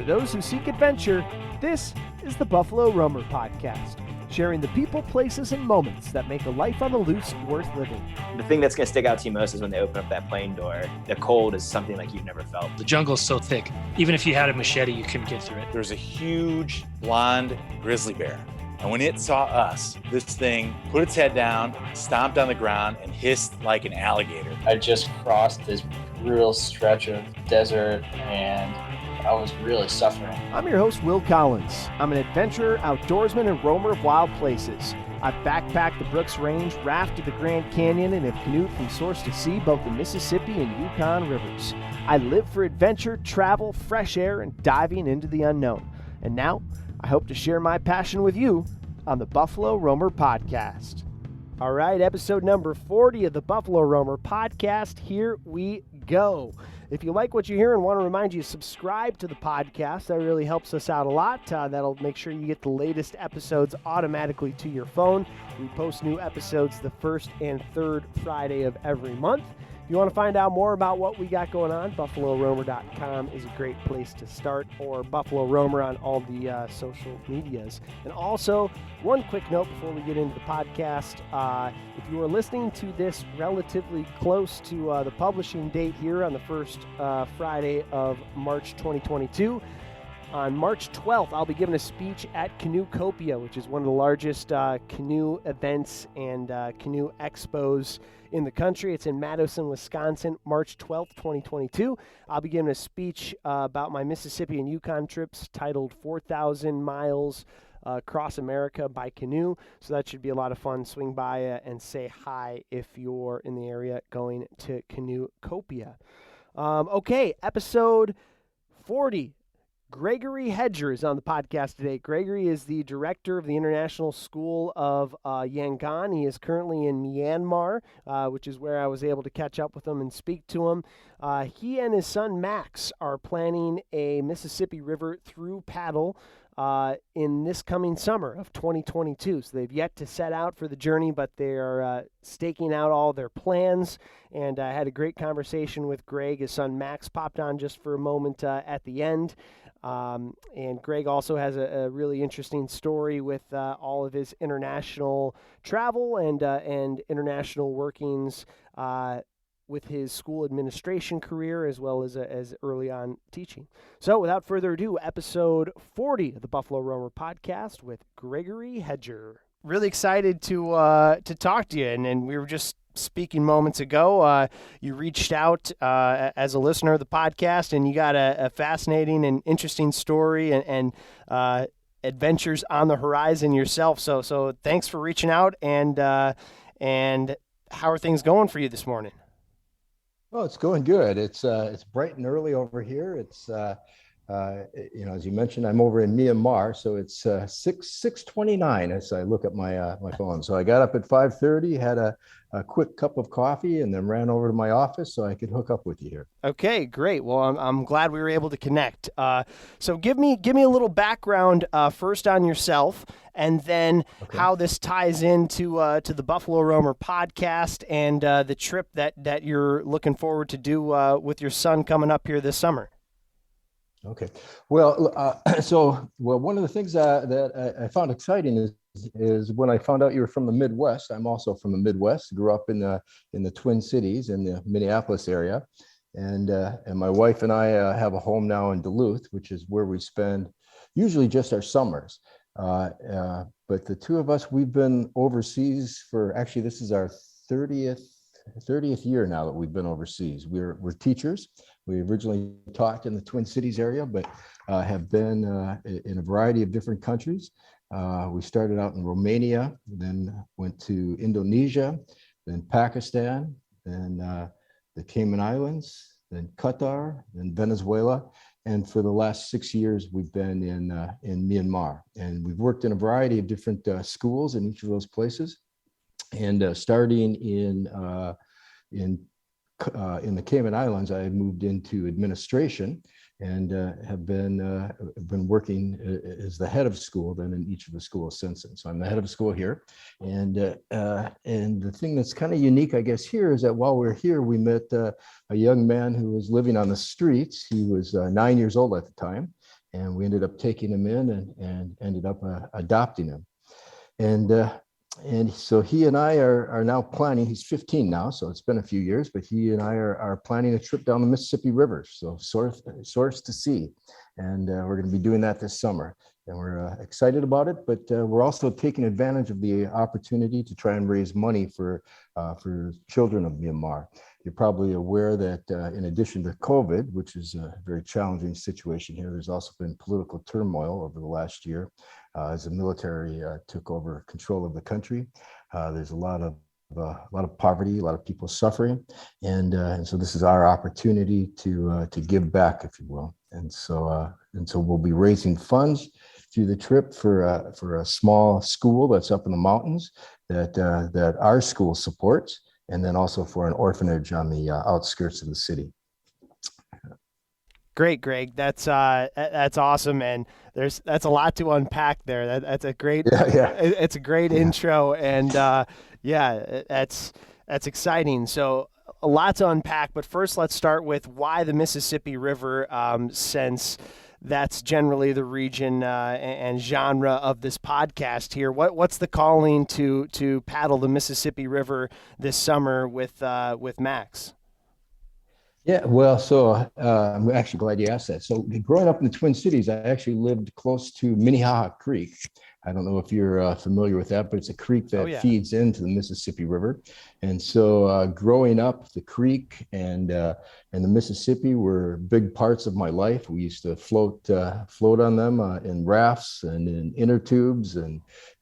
For those who seek adventure, this is the Buffalo Roamer Podcast, sharing the people, places, and moments that make a life on the loose worth living. The thing that's going to stick out to you most is when they open up that plane door. The cold is something like you've never felt. The jungle's so thick, even if you had a machete, you couldn't get through it. There's a huge blonde grizzly bear. And when it saw us, this thing put its head down, stomped on the ground, and hissed like an alligator. I just crossed this brutal stretch of desert, and I was really suffering. I'm your host, Will Collins. I'm an adventurer, outdoorsman, and roamer of wild places. I've backpacked the Brooks Range, rafted the Grand Canyon, and have canoed from source to sea, both the Mississippi and Yukon rivers. I live for adventure, travel, fresh air, and diving into the unknown. And now, I hope to share my passion with you on the Buffalo Roamer Podcast. All right, episode number 40 of the Buffalo Roamer Podcast. Here we go. If you like what you hear and want to remind you to subscribe to the podcast, that really helps us out a lot. That'll make sure you get the latest episodes automatically to your phone. We post new episodes the first and third Friday of every month. If you want to find out more about what we got going on, BuffaloRoamer.com is a great place to start, or Buffalo Roamer on all the social medias. And also, one quick note before we get into the podcast, if you are listening to this relatively close to the publishing date here on the first Friday of March 2022, on March 12th, I'll be giving a speech at Canoecopia, which is one of the largest canoe events and canoe expos in the country. It's in Madison, Wisconsin, March 12th, 2022. I'll be giving a speech about my Mississippi and Yukon trips titled 4,000 Miles Across America by Canoe. So that should be a lot of fun. Swing by and say hi if you're in the area going to Canoecopia. Okay, episode 40. Gregory Hedger is on the podcast today. Gregory is the director of the International School of Yangon. He is currently in Myanmar, which is where I was able to catch up with him and speak to him. He and his son Max are planning a Mississippi River Thru paddle in this coming summer of 2022. So they've yet to set out for the journey, but they're staking out all their plans. And I had a great conversation with Greg. His son Max popped on just for a moment at the end. And Greg also has a really interesting story with all of his international travel and international workings with his school administration career as well as early on teaching. So without further ado, episode 40 of the Buffalo Roamer Podcast with Gregory Hedger. Really excited to talk to you, and we were just speaking moments ago. You reached out as a listener of the podcast, and you got a fascinating and interesting story and adventures on the horizon yourself. So thanks for reaching out, and how are things going for you this morning? Well, it's going good. It's bright and early over here. It's as you mentioned, I'm over in Myanmar, so it's 6:29 as I look at my phone. So I got up at 5:30, had a quick cup of coffee, and then ran over to my office so I could hook up with you here. Okay, great. Well, I'm glad we were able to connect. So give me a little background first on yourself, and then how this ties into to the Buffalo Roamer Podcast and the trip that you're looking forward to do with your son coming up here this summer. Okay. Well, one of the things that I found exciting is when I found out you were from the Midwest. I'm also from the Midwest. Grew up in the Twin Cities in the Minneapolis area, and my wife and I have a home now in Duluth, which is where we spend usually just our summers. But the two of us, we've been overseas for actually this is our 30th year now that we've been overseas. We're teachers. We originally taught in the Twin Cities area, but have been in a variety of different countries. We started out in Romania, then went to Indonesia, then Pakistan, then the Cayman Islands, then Qatar, then Venezuela. And for the last 6 years, we've been in Myanmar. And we've worked in a variety of different schools in each of those places. And starting in the Cayman Islands, I moved into administration and have been working as the head of school then in each of the schools since then. So I'm the head of school here, and the thing that's kind of unique, I guess, here is that while we're here, we met a young man who was living on the streets. He was 9 years old at the time, and we ended up taking him in and ended up adopting him. And so he and I are now planning, he's 15 now, so it's been a few years, but he and I are planning a trip down the Mississippi River, so source to sea. And we're going to be doing that this summer. And we're excited about it, but we're also taking advantage of the opportunity to try and raise money for children of Myanmar. You're probably aware that in addition to COVID, which is a very challenging situation here, there's also been political turmoil over the last year as the military took over control of the country. There's a lot of poverty, a lot of people suffering, and so this is our opportunity to give back, if you will. And so we'll be raising funds through the trip for a small school that's up in the mountains that our school supports, and then also for an orphanage on the outskirts of the city. Great, Greg. That's awesome, and that's a lot to unpack there. That's a great, it's a great intro, and that's exciting. So a lot to unpack, but first let's start with why the Mississippi River, since that's generally the region and genre of this podcast here. What's the calling to paddle the Mississippi River this summer with Max? Yeah, well, so I'm actually glad you asked that. So growing up in the Twin Cities, I actually lived close to Minnehaha Creek. I don't know if you're familiar with that, but it's a creek that feeds into the Mississippi River. And so growing up, the creek and the Mississippi were big parts of my life. We used to float on them in rafts and in inner tubes and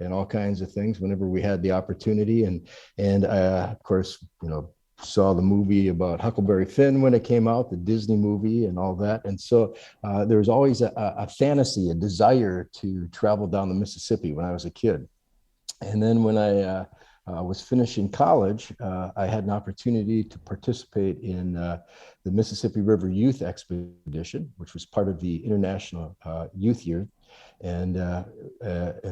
all kinds of things whenever we had the opportunity. And of course, saw the movie about Huckleberry Finn when it came out, the Disney movie and all that. And so there was always a fantasy, a desire to travel down the Mississippi when I was a kid. And then when I was finishing college, I had an opportunity to participate in the Mississippi River Youth Expedition, which was part of the International Youth Year. And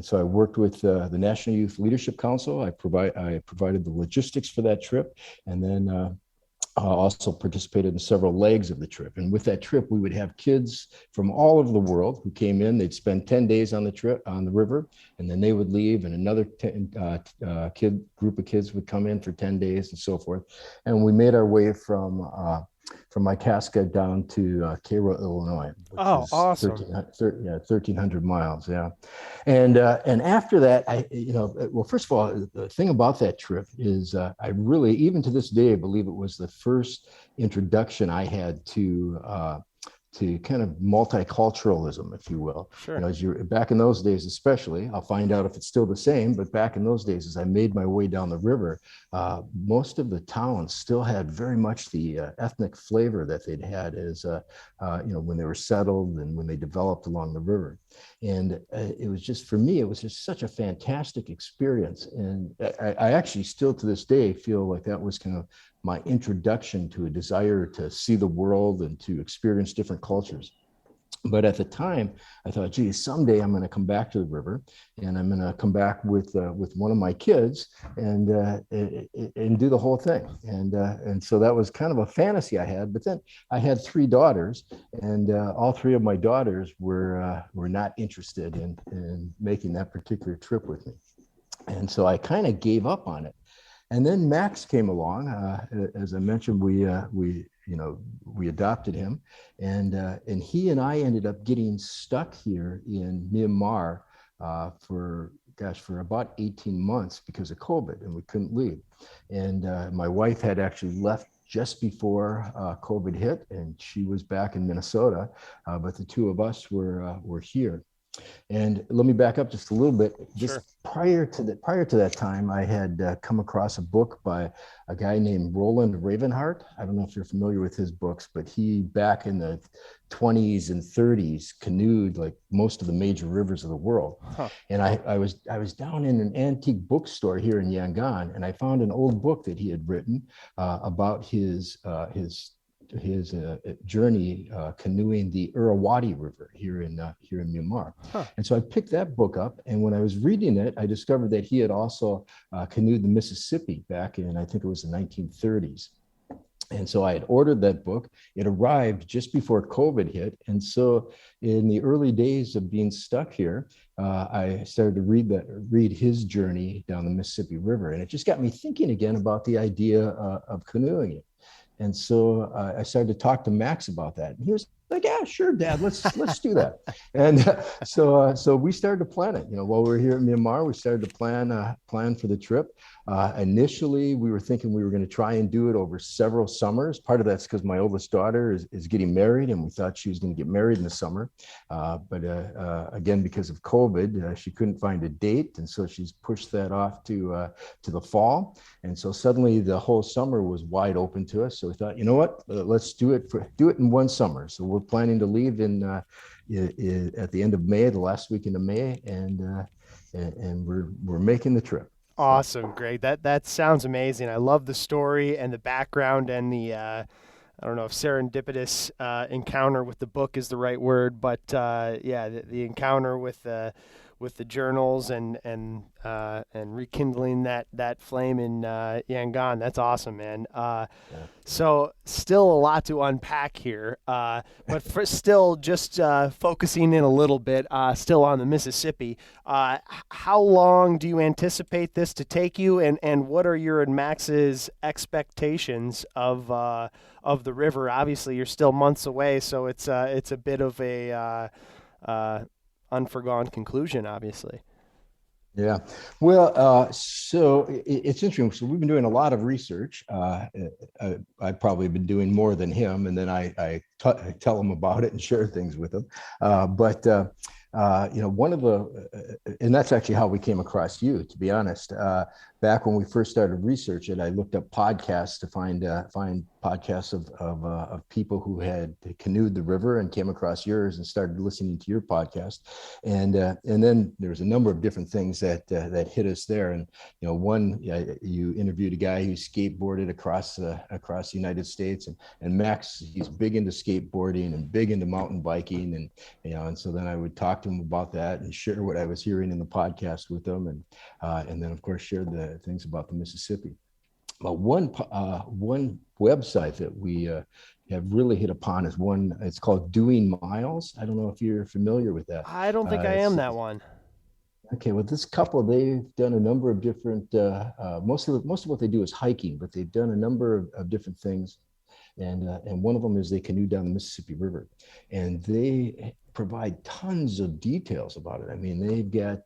so I worked with the National Youth Leadership Council. I provided the logistics for that trip, and then also participated in several legs of the trip. And with that trip, we would have kids from all over the world who came in. They'd spend 10 days on the trip on the river, and then they would leave, and another group of kids would come in for 10 days and so forth. And we made our way from Itasca down to Cairo, Illinois. Which is awesome! 1,300 miles. Yeah, and after that, well, first of all, the thing about that trip is I really, even to this day, believe it was the first introduction I had to kind of multiculturalism, if you will. Sure. As you're back in those days, especially, I'll find out if it's still the same, but back in those days, as I made my way down the river, most of the towns still had very much the ethnic flavor that they'd had as, when they were settled and when they developed along the river. And it was just, for me, it was just such a fantastic experience. And I actually still to this day feel like that was kind of my introduction to a desire to see the world and to experience different cultures. But at the time, I thought, geez, someday I'm going to come back to the river, and I'm going to come back with one of my kids and do the whole thing. And so that was kind of a fantasy I had. But then I had 3 daughters, and all 3 of my daughters were not interested in making that particular trip with me. And so I kind of gave up on it. And then Max came along. As I mentioned, we adopted him, and he and I ended up getting stuck here in Myanmar for about 18 months because of COVID, and we couldn't leave. And my wife had actually left just before COVID hit, and she was back in Minnesota, but the 2 of us were here. And let me back up just a little bit. Just prior to that time, I had come across a book by a guy named Roland Ravenhart. I don't know if you're familiar with his books, but he, back in the 20s and 30s, canoed like most of the major rivers of the world. Huh. And I was down in an antique bookstore here in Yangon, and I found an old book that he had written about his journey canoeing the Irrawaddy River here in Myanmar. Huh. And so I picked that book up, and when I was reading it, I discovered that he had also canoed the Mississippi back in, I think it was the 1930s. And so I had ordered that book. It arrived just before COVID hit. And so in the early days of being stuck here, I started to read his journey down the Mississippi River. And it just got me thinking again about the idea of canoeing it. And so I started to talk to Max about that. And he was like, yeah, sure, Dad, let's do that. And so we started to plan it. While we were here in Myanmar, we started to plan for the trip. Initially, we were thinking we were going to try and do it over several summers. Part of that's because my oldest daughter is getting married, and we thought she was going to get married in the summer. But again, because of COVID, she couldn't find a date, and so she's pushed that off to the fall. And so suddenly the whole summer was wide open to us. So we thought, you know what, let's do it in one summer. So we're planning to leave at the end of May, the last weekend of May, and we're making the trip. Awesome, Greg. That sounds amazing. I love the story and the background and the I don't know if serendipitous encounter with the book is the right word, but the encounter with the journals and rekindling that flame in Yangon. That's awesome, man. So still a lot to unpack here, but for still just focusing in a little bit, still on the Mississippi. How long do you anticipate this to take you, and what are your and Max's expectations of the river? Obviously, you're still months away, so it's a bit of a unforegone conclusion, obviously. Yeah, well, so it's interesting. So we've been doing a lot of research. I've probably been doing more than him, and then I tell him about it and share things with him. But one of and that's actually how we came across you, to be honest. Back when we first started researching, I looked up podcasts to find podcasts of people who had canoed the river, and came across yours and started listening to your podcast. And then there was a number of different things that hit us there. And one, you interviewed a guy who skateboarded across the United States, and Max, he's big into skateboarding and big into mountain biking, and so then I would talk to him about that and share what I was hearing in the podcast with him, and then of course share the things about the Mississippi. But one website that we have really hit upon is one. It's called Doing Miles. I don't know if you're familiar with that. I don't think I am that one. Okay, well, this couple, they've done a number of different. Most of what they do is hiking, but they've done a number of different things. And one of them is they canoe down the Mississippi River, and they provide tons of details about it. I mean, they've got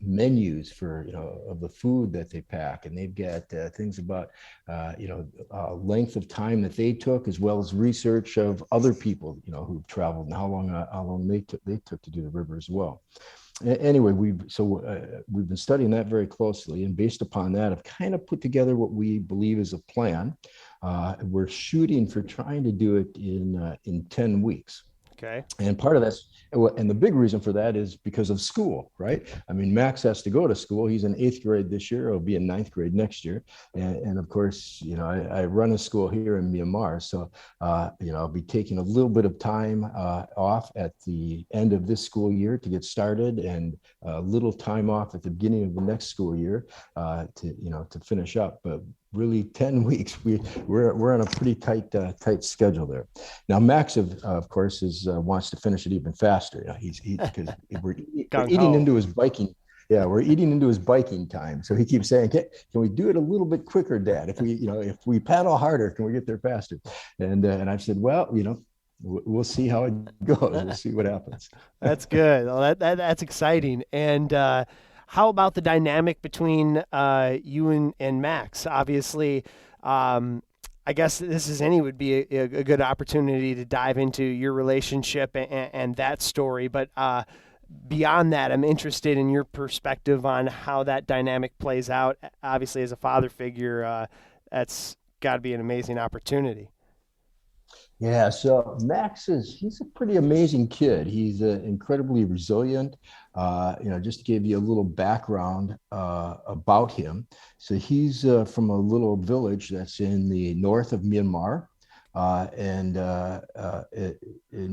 menus for of the food that they pack, and they've got things about length of time that they took, as well as research of other people who've traveled and how long they took to do the river as well. Anyway, we've been studying that very closely, and based upon that, I've kind of put together what we believe is a plan. We're shooting for trying to do it in 10 weeks. Okay. And part of that's, and the big reason for that is because of school, right? I mean, Max has to go to school. He's in 8th grade this year. He'll be in 9th grade next year. And of course, I run a school here in Myanmar. So, I'll be taking a little bit of time off at the end of this school year to get started, and a little time off at the beginning of the next school year to finish up. But really 10 weeks, we're on a pretty tight schedule there. Now Max of course wants to finish it even faster. Because we're eating into his biking. Yeah, we're eating into his biking time. So he keeps saying, can we do it a little bit quicker, Dad? If we paddle harder, can we get there faster? And I've said, well, we'll see how it goes. We'll see what happens. That's good. Well, that's exciting. And how about the dynamic between you and Max? Obviously, I guess would be a good opportunity to dive into your relationship and that story. But beyond that, I'm interested in your perspective on how that dynamic plays out. Obviously, as a father figure, that's got to be an amazing opportunity. Yeah, so Max he's a pretty amazing kid. He's incredibly resilient. Just to give you a little background about him. So he's from a little village that's in the north of Myanmar. And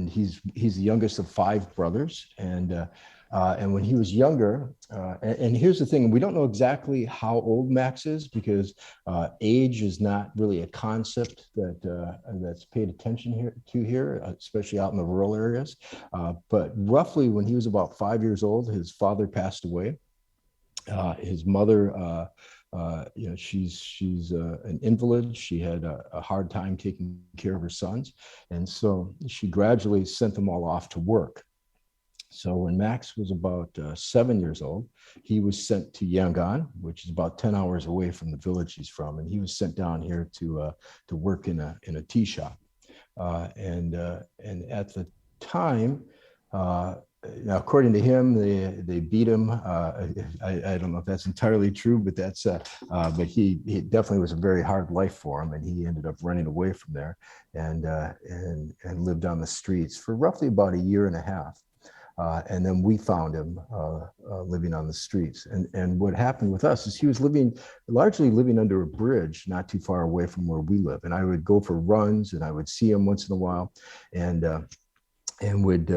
he's the youngest of 5 brothers. And when he was younger, and here's the thing, we don't know exactly how old Max is because age is not really a concept that's paid attention here, especially out in the rural areas. But roughly when he was about 5 years old, his father passed away. His mother, she's an invalid. She had a hard time taking care of her sons. And so she gradually sent them all off to work. So when Max was about 7 years old, he was sent to Yangon, which is about 10 hours away from the village he's from. And he was sent down here to work in a tea shop. And at the time, now, according to him, they beat him. I don't know if that's entirely true, but but he definitely was a very hard life for him, and he ended up running away from there and lived on the streets for roughly about a year and a half. And then we found him living on the streets. And what happened with us is he was largely living under a bridge, not too far away from where we live. And I would go for runs, and I would see him once in a while, and would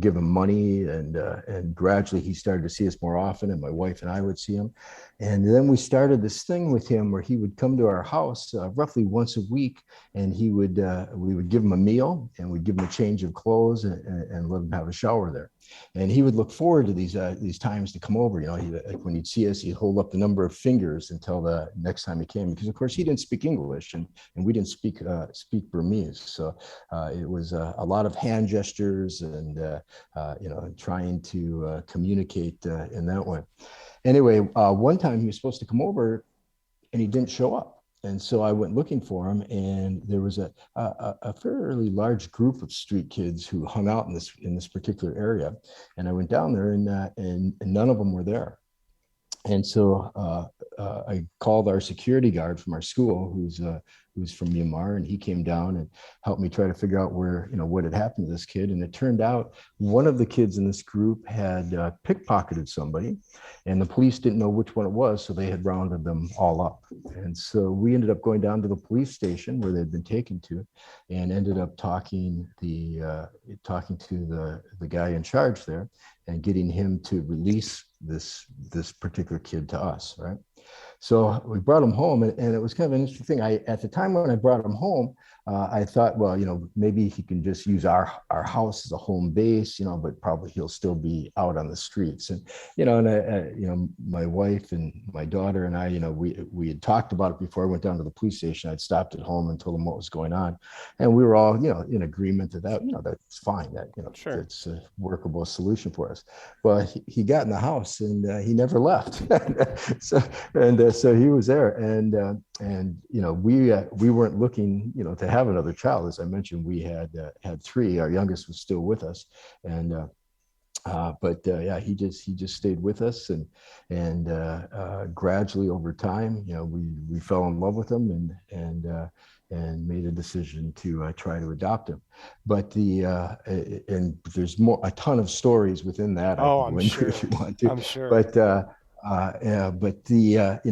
give him money, and gradually he started to see us more often, and my wife and I would see him. And then we started this thing with him where he would come to our house roughly once a week, and we would give him a meal, and we'd give him a change of clothes, and let him have a shower there. And he would look forward to these times to come over. Like when he'd see us, he'd hold up the number of fingers until the next time he came, because of course he didn't speak English, and we didn't speak Burmese. So it was a lot of hand gestures and trying to communicate in that way. Anyway, one time he was supposed to come over, and he didn't show up. And so I went looking for him, and there was a fairly large group of street kids who hung out in this particular area. And I went down there, and none of them were there. And so I called our security guard from our school, who's from Myanmar, and he came down and helped me try to figure out what had happened to this kid. And it turned out one of the kids in this group had pickpocketed somebody, and the police didn't know which one it was, so they had rounded them all up. And so we ended up going down to the police station where they'd been taken to, and ended up talking to the guy in charge there, and getting him to release this particular kid to us, right? So we brought him home, and it was kind of an interesting thing. At the time when I brought him home, I thought, well, maybe he can just use our house as a home base, but probably he'll still be out on the streets. And my wife and my daughter and I, we had talked about it before I went down to the police station. I'd stopped at home and told them what was going on, and we were all, in agreement that that's fine. That Sure. It's a workable solution for us. Well, he got in the house, and he never left. So he was there, and we weren't looking, to have another child. As I mentioned, we had 3. Our youngest was still with us, but he just stayed with us, and gradually over time, we fell in love with him, and made a decision to try to adopt him. But and there's a ton of stories within that. I'm sure. If you want to. I'm sure. But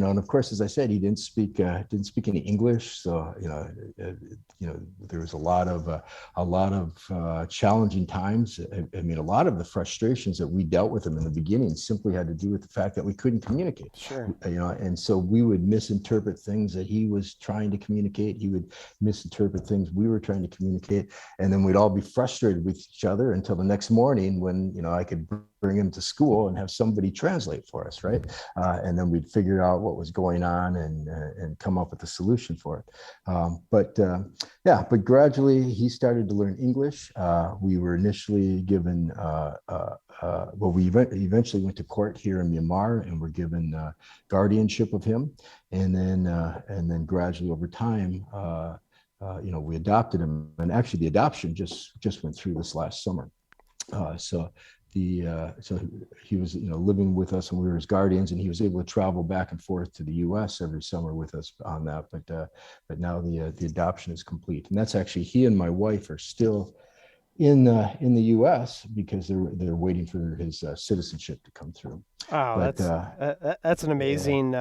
and of course, as I said, he didn't speak any English, so there was a lot of challenging times. I mean, a lot of the frustrations that we dealt with him in the beginning simply had to do with the fact that we couldn't communicate. Sure. And so we would misinterpret things that he was trying to communicate. He would misinterpret things we were trying to communicate, and then we'd all be frustrated with each other until the next morning when I could bring him to school and have somebody translate for us, right? And then we'd figure out what was going on and come up with a solution for it. But gradually he started to learn English. We were initially given, we eventually went to court here in Myanmar and were given guardianship of him. And then gradually over time, we adopted him. And actually the adoption just went through this last summer. So he was, living with us, and we were his guardians, and he was able to travel back and forth to the U.S. every summer with us on that. But now the adoption is complete, and that's actually, he and my wife are still in the U.S. because they're waiting for his citizenship to come through. Oh, that's an amazing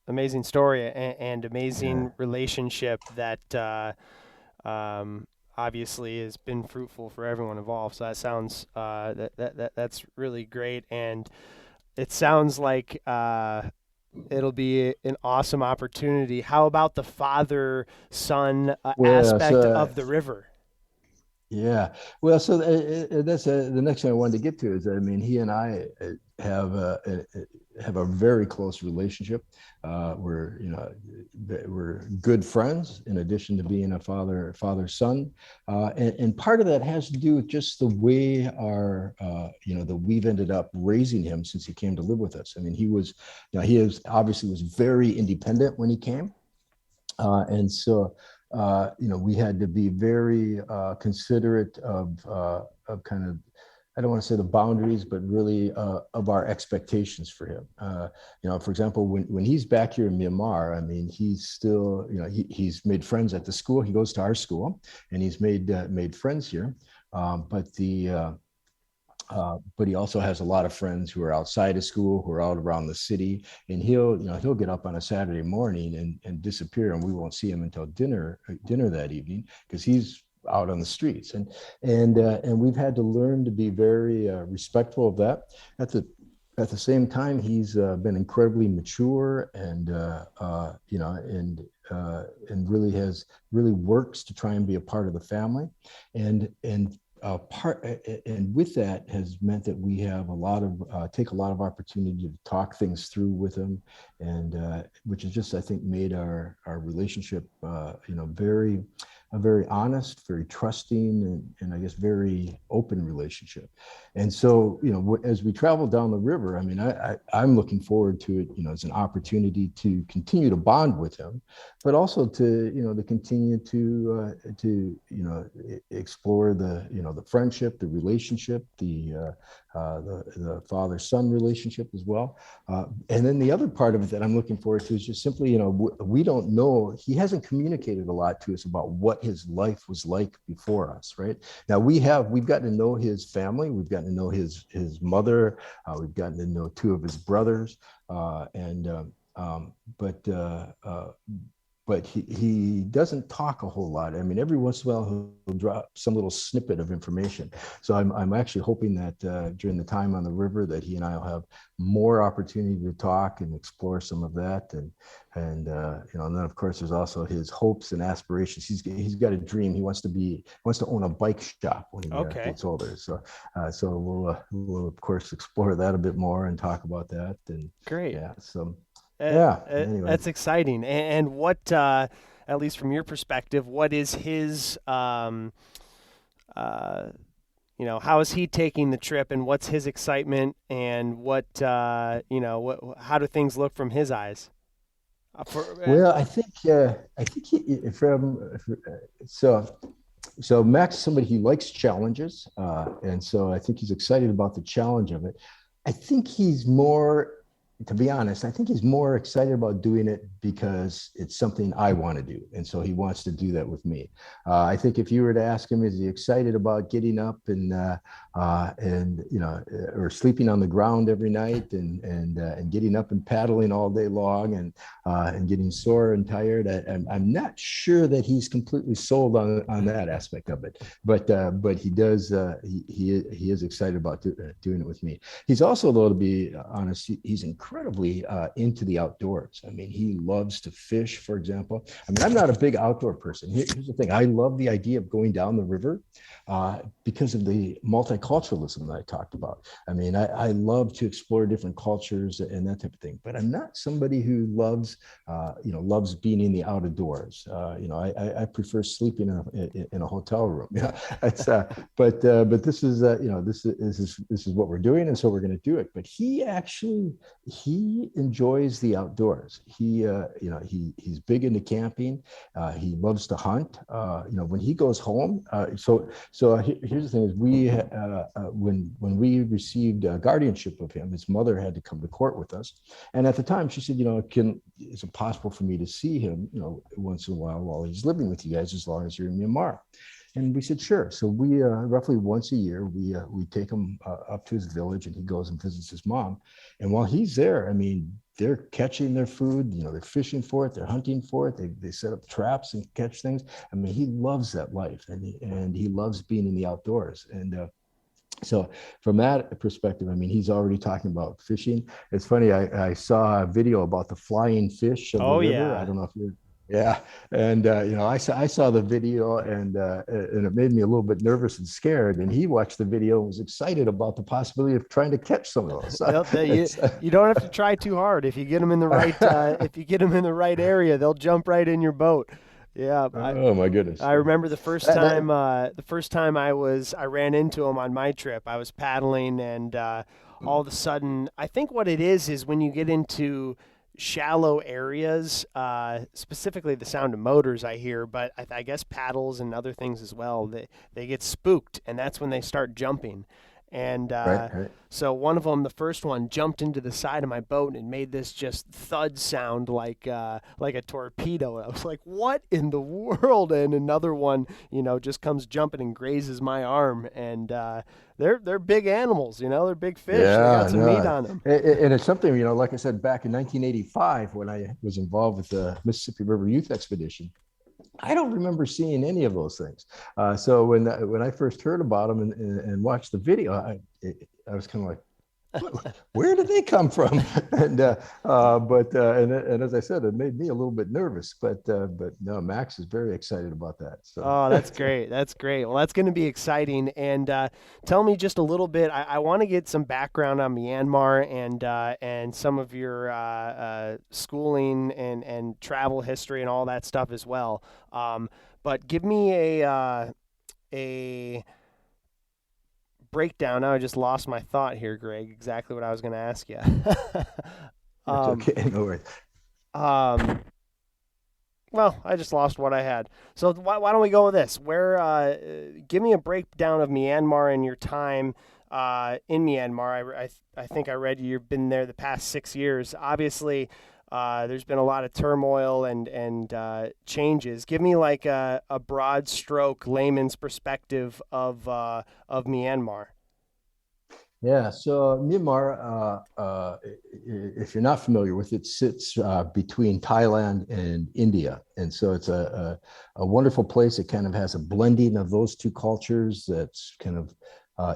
amazing story and amazing relationship that obviously has been fruitful for everyone involved. So that sounds that's really great, and it sounds like it'll be an awesome opportunity. How about the father-son Well, aspect so of the river? yeah, well, so that's the next thing I wanted to get to is, I mean, he and I have a very close relationship. We're, we're good friends in addition to being a father-son. And part of that has to do with just the way that we've ended up raising him since he came to live with us. I mean, he obviously was very independent when he came. And so, we had to be very considerate of kind of, I don't want to say the boundaries, but really of our expectations for him. For example, when he's back here in Myanmar, I mean, he's still, he's made friends at the school. He goes to our school, and he's made friends here. But he also has a lot of friends who are outside of school, who are out around the city, and he'll get up on a Saturday morning and disappear, and we won't see him until dinner that evening because he's out on the streets, and we've had to learn to be very respectful of that. At the same time, he's been incredibly mature and really works to try and be a part of the family, and with that has meant that we have take a lot of opportunity to talk things through with him, and which has just, I think, made our relationship very honest, very trusting, and I guess very open relationship. And so, as we travel down the river, I mean, I'm looking forward to it, as an opportunity to continue to bond with him, but also to continue to explore the friendship, the relationship, the father-son relationship as well. And then the other part of it that I'm looking forward to is just simply, we don't know, he hasn't communicated a lot to us about what his life was like before us, right? Now we've gotten to know his family, we've gotten to know his mother, we've gotten to know two of his brothers, but he doesn't talk a whole lot. I mean, every once in a while he'll drop some little snippet of information. So I'm actually hoping that during the time on the river that he and I will have more opportunity to talk and explore some of that. And then of course there's also his hopes and aspirations. He's got a dream. He wants to own a bike shop when he gets older. So we'll of course explore that a bit more and talk about that. And great. Yeah. So. Anyway. That's exciting. And what, at least from your perspective, what is his, how is he taking the trip, and what's his excitement, and what, how do things look from his eyes? Well, I think so Max is somebody, he likes challenges, and so I think he's excited about the challenge of it. I think to be honest, I think he's more excited about doing it because it's something I want to do. And so he wants to do that with me. I think if you were to ask him, is he excited about getting up or sleeping on the ground every night and getting up and paddling all day long and getting sore and tired? I'm not sure that he's completely sold on that aspect of it, but he does, he is excited about doing it with me. He's also, though, to be honest, he's incredibly into the outdoors. I mean, he loves to fish, for example. I mean, I'm not a big outdoor person. Here's the thing. I love the idea of going down the river because of the multiculturalism that I talked about. I mean, I love to explore different cultures and that type of thing, but I'm not somebody who loves being in the outdoors. I prefer sleeping in a hotel room. But this is this is what we're doing, and so we're going to do it. But he enjoys the outdoors. He's big into camping. He loves to hunt. When he goes home. So here's the thing: is when we received guardianship of him, his mother had to come to court with us, and at the time she said, is it possible for me to see him, once in a while he's living with you guys, as long as you're in Myanmar? And we said, sure. So we roughly once a year, we take him up to his village, and he goes and visits his mom. And while he's there, I mean, they're catching their food, they're fishing for it, they're hunting for it, they set up traps and catch things. I mean, he loves that life, and he loves being in the outdoors. And so from that perspective, I mean, he's already talking about fishing. It's funny, I saw a video about the flying fish of the river. yeah. I don't know if you're, yeah. And, I saw the video, and it made me a little bit nervous and scared. And he watched the video and was excited about the possibility of trying to catch some of those. You don't have to try too hard. If you get them in the right, if you get them in the right area, they'll jump right in your boat. Yeah. Oh my goodness. I remember the first time I ran into him on my trip. I was paddling, and all of a sudden, I think what it is when you get into shallow areas, specifically the sound of motors I hear, but I guess paddles and other things as well, they get spooked, and that's when they start jumping. And Right. so one of them, the first one, jumped into the side of my boat, and it made this just thud sound like a torpedo. And I was like, what in the world? And another one, just comes jumping and grazes my arm. And they're big animals, they're big fish. Yeah, they got some meat on them. And it's something, like I said, back in 1985, when I was involved with the Mississippi River Youth Expedition, I don't remember seeing any of those things. So when I first heard about them and watched the video, I was kind of like, where did they come from? And as I said, it made me a little bit nervous. But no, Max is very excited about that. So. Oh, that's great. That's great. Well, that's going to be exciting. And tell me just a little bit. I want to get some background on Myanmar and some of your schooling and travel history and all that stuff as well. But give me a breakdown. Now I just lost my thought here, Greg. Exactly what I was going to ask you. Okay, no worries. Well, I just lost what I had. So why don't we go with this? Give me a breakdown of Myanmar and your time in Myanmar. I think I read you've been there the past 6 years. Obviously, there's been a lot of turmoil and changes. Give me like a broad stroke layman's perspective of Myanmar. Yeah, so Myanmar, if you're not familiar with it, sits between Thailand and India. And so it's a wonderful place. It kind of has a blending of those two cultures that's kind of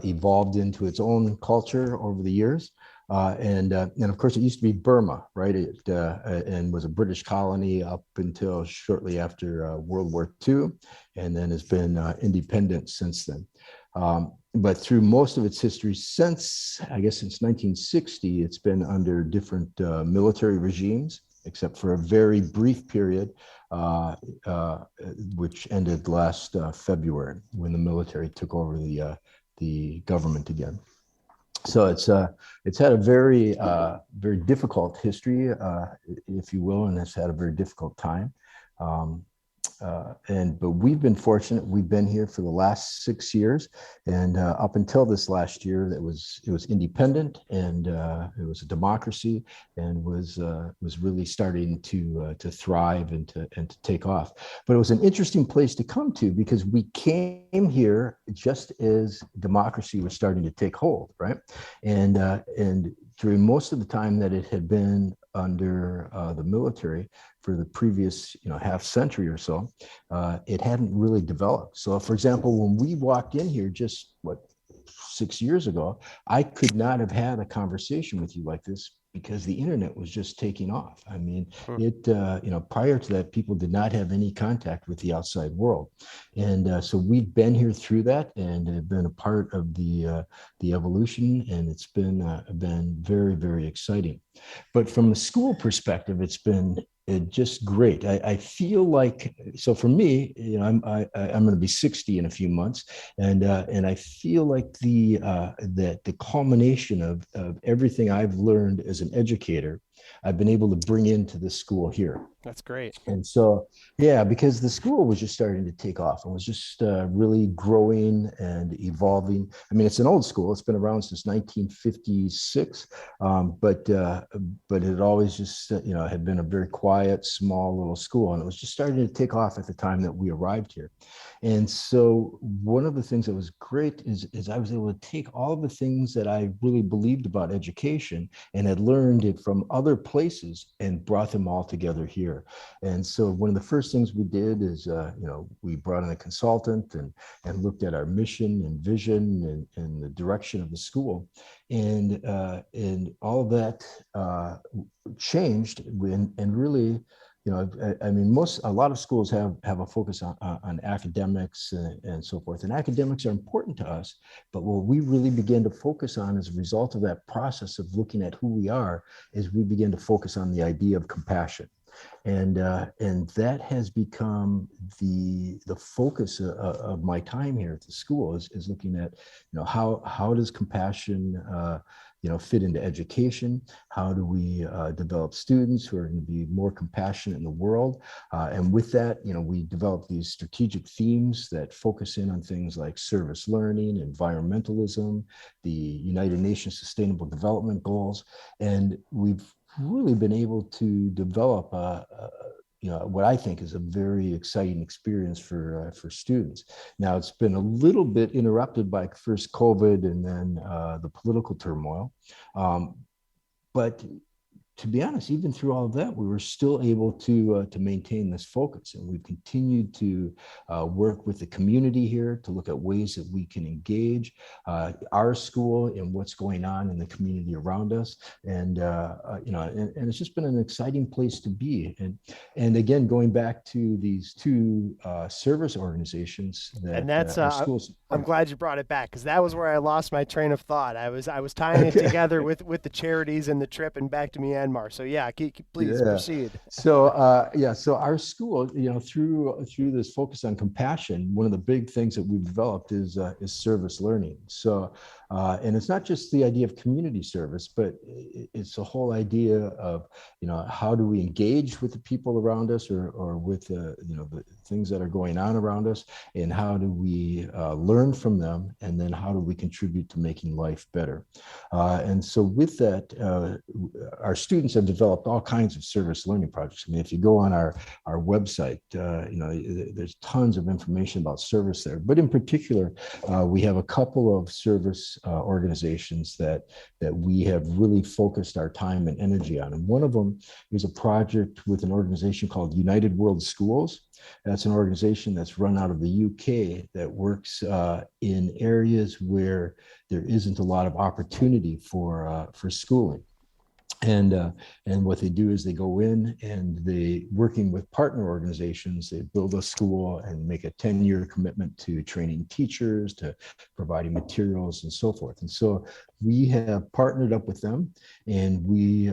evolved into its own culture over the years. And of course, it used to be Burma, right? It and was a British colony up until shortly after World War II, and then has been independent since then. But through most of its history since 1960, it's been under different military regimes, except for a very brief period, which ended last February when the military took over the government again. So it's had a very difficult history, if you will, and it's had a very difficult time. But we've been fortunate. We've been here for the last 6 years, and up until this last year, it was independent, and it was a democracy, and was really starting to thrive and to take off. But it was an interesting place to come to because we came here just as democracy was starting to take hold, right? And during most of the time that it had been under the military for the previous half century or so, it hadn't really developed. So for example, when we walked in here just 6 years ago, I could not have had a conversation with you like this because the internet was just taking off. I mean, prior to that, people did not have any contact with the outside world. And so we've been here through that and have been a part of the evolution, and it's been very, very exciting. But from a school perspective, it's been just great. I feel like, so for me, I'm going to be 60 in a few months, and I feel like that the culmination of everything I've learned as an educator, I've been able to bring into this school here. That's great. And so, yeah, because the school was just starting to take off and was just really growing and evolving. I mean, it's an old school. It's been around since 1956, but it had always just, had been a very quiet, small little school. And it was just starting to take off at the time that we arrived here. And so one of the things that was great is I was able to take all of the things that I really believed about education and had learned it from other other places and brought them all together here. And so one of the first things we did is, we brought in a consultant and looked at our mission and vision and the direction of the school. And all of that changed and really, a lot of schools have a focus on academics and so forth. And academics are important to us, but what we really began to focus on as a result of that process of looking at who we are is we begin to focus on the idea of compassion. And that has become the focus of my time here at the school is looking at, how does compassion fit into education? How do we develop students who are going to be more compassionate in the world? And with that, we develop these strategic themes that focus in on things like service learning, environmentalism, the United Nations Sustainable Development Goals. And we've really been able to develop what I think is a very exciting experience for students. Now, it's been a little bit interrupted by first COVID and then the political turmoil. But to be honest, even through all of that, we were still able to maintain this focus. And we've continued to work with the community here to look at ways that we can engage our school in what's going on in the community around us. And it's just been an exciting place to be. And again, going back to these two service organizations that that's our schools. I'm glad you brought it back, because that was where I lost my train of thought. I was tying it together with the charities and the trip and back to Myanmar. So yeah, please proceed. So so our school, through this focus on compassion, one of the big things that we've developed is service learning. So and it's not just the idea of community service, but it's the whole idea of how do we engage with the people around us or with the things that are going on around us, and how do we learn from them, and then how do we contribute to making life better. And so with that, our students have developed all kinds of service learning projects. I mean, if you go on our website, there's tons of information about service there. But in particular, we have a couple of service organizations that we have really focused our time and energy on. And one of them is a project with an organization called United World Schools. That's an organization that's run out of the UK that works in areas where there isn't a lot of opportunity for schooling. And what they do is they go in and they, working with partner organizations, they build a school and make a 10-year commitment to training teachers, to providing materials and so forth. And so we have partnered up with them, and we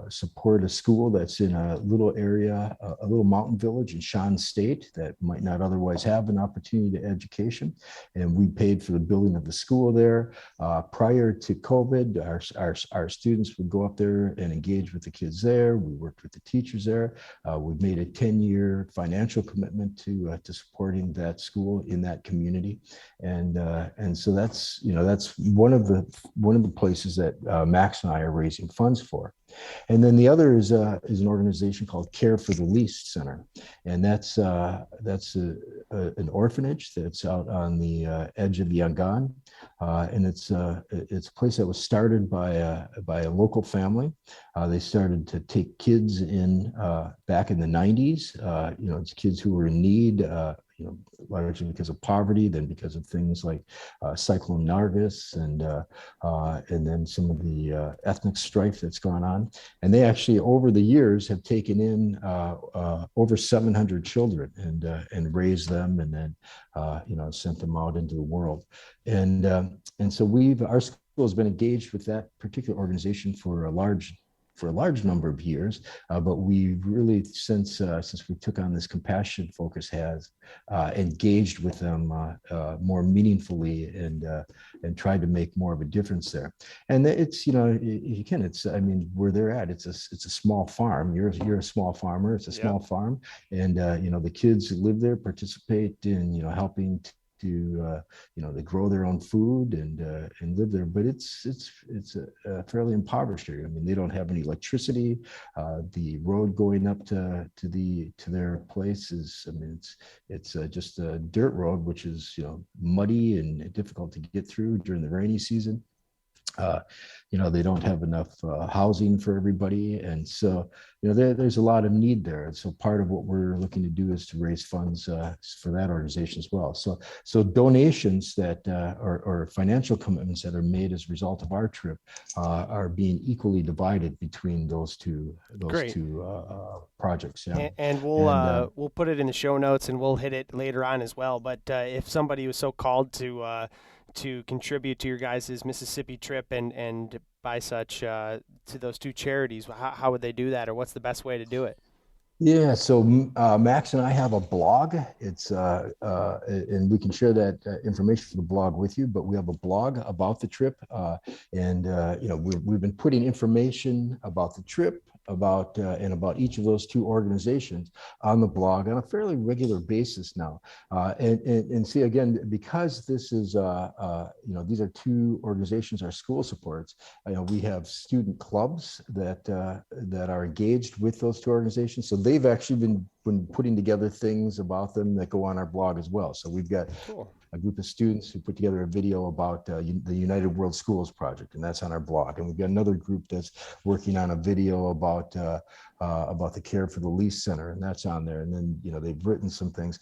support a school that's in a little area, a little mountain village in Shan State that might not otherwise have an opportunity to education. And we paid for the building of the school there. Prior to COVID, our students would go up there and engage with the kids there. We worked with the teachers there. We've made a 10-year financial commitment to supporting that school in that community. And so that's one of the places that Max and I are raising funds for. And then the other is an organization called Care for the Least Center, and that's an orphanage that's out on the edge of Yangon, and it's a place that was started by a local family. They started to take kids in back in the 90s. It's kids who were in need. Largely because of poverty, then because of things like Cyclone Nargis and then some of the ethnic strife that's gone on. And they actually, over the years, have taken in over 700 children and raised them, and then sent them out into the world. And so our school has been engaged with that particular organization for a large number of years, but we really, since we took on this compassion focus, has engaged with them more meaningfully and tried to make more of a difference there. And it's where they're at, it's a small farm. You're a small farmer. It's a small farm, and the kids who live there participate in helping they grow their own food and live there, but it's a fairly impoverished area. I mean, they don't have any electricity. The road going up to their place is, it's just a dirt road, which is muddy and difficult to get through during the rainy season. They don't have enough housing for everybody. And so, there's a lot of need there. And so part of what we're looking to do is to raise funds for that organization as well. So donations that or financial commitments that are made as a result of our trip are being equally divided between those two projects. Yeah. And we'll put it in the show notes, and we'll hit it later on as well. But if somebody was so called to contribute to your guys' Mississippi trip and by such to those two charities, how would they do that, or what's the best way to do it? Yeah, so Max and I have a blog. It's and we can share that information for the blog with you. But we have a blog about the trip, and we've been putting information about the trip, about each of those two organizations on the blog on a fairly regular basis now. And see, again, because this is these are two organizations, our school supports. We have student clubs that are engaged with those two organizations. So they've actually been putting together things about them that go on our blog as well. So we've got a group of students who put together a video about the United World Schools project, and that's on our blog. And we've got another group that's working on a video about the Care for the Least Center, and that's on there. And then they've written some things.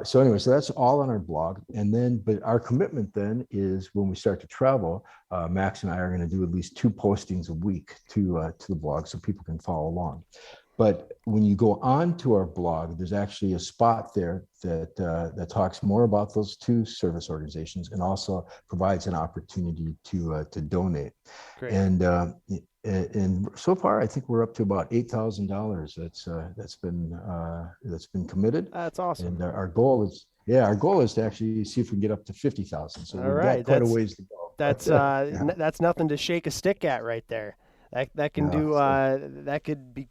So that's all on our blog. And then, but our commitment then is when we start to travel, Max and I are going to do at least 2 postings a week to the blog so people can follow along. But when you go on to our blog, there's actually a spot there that talks more about those two service organizations and also provides an opportunity to donate. Great. And so far, I think we're up to about $8,000 that's been committed. That's awesome. And our goal is to actually see if we can get up to 50,000. So we've got quite a ways to go. That's nothing to shake a stick at right there. That can that could be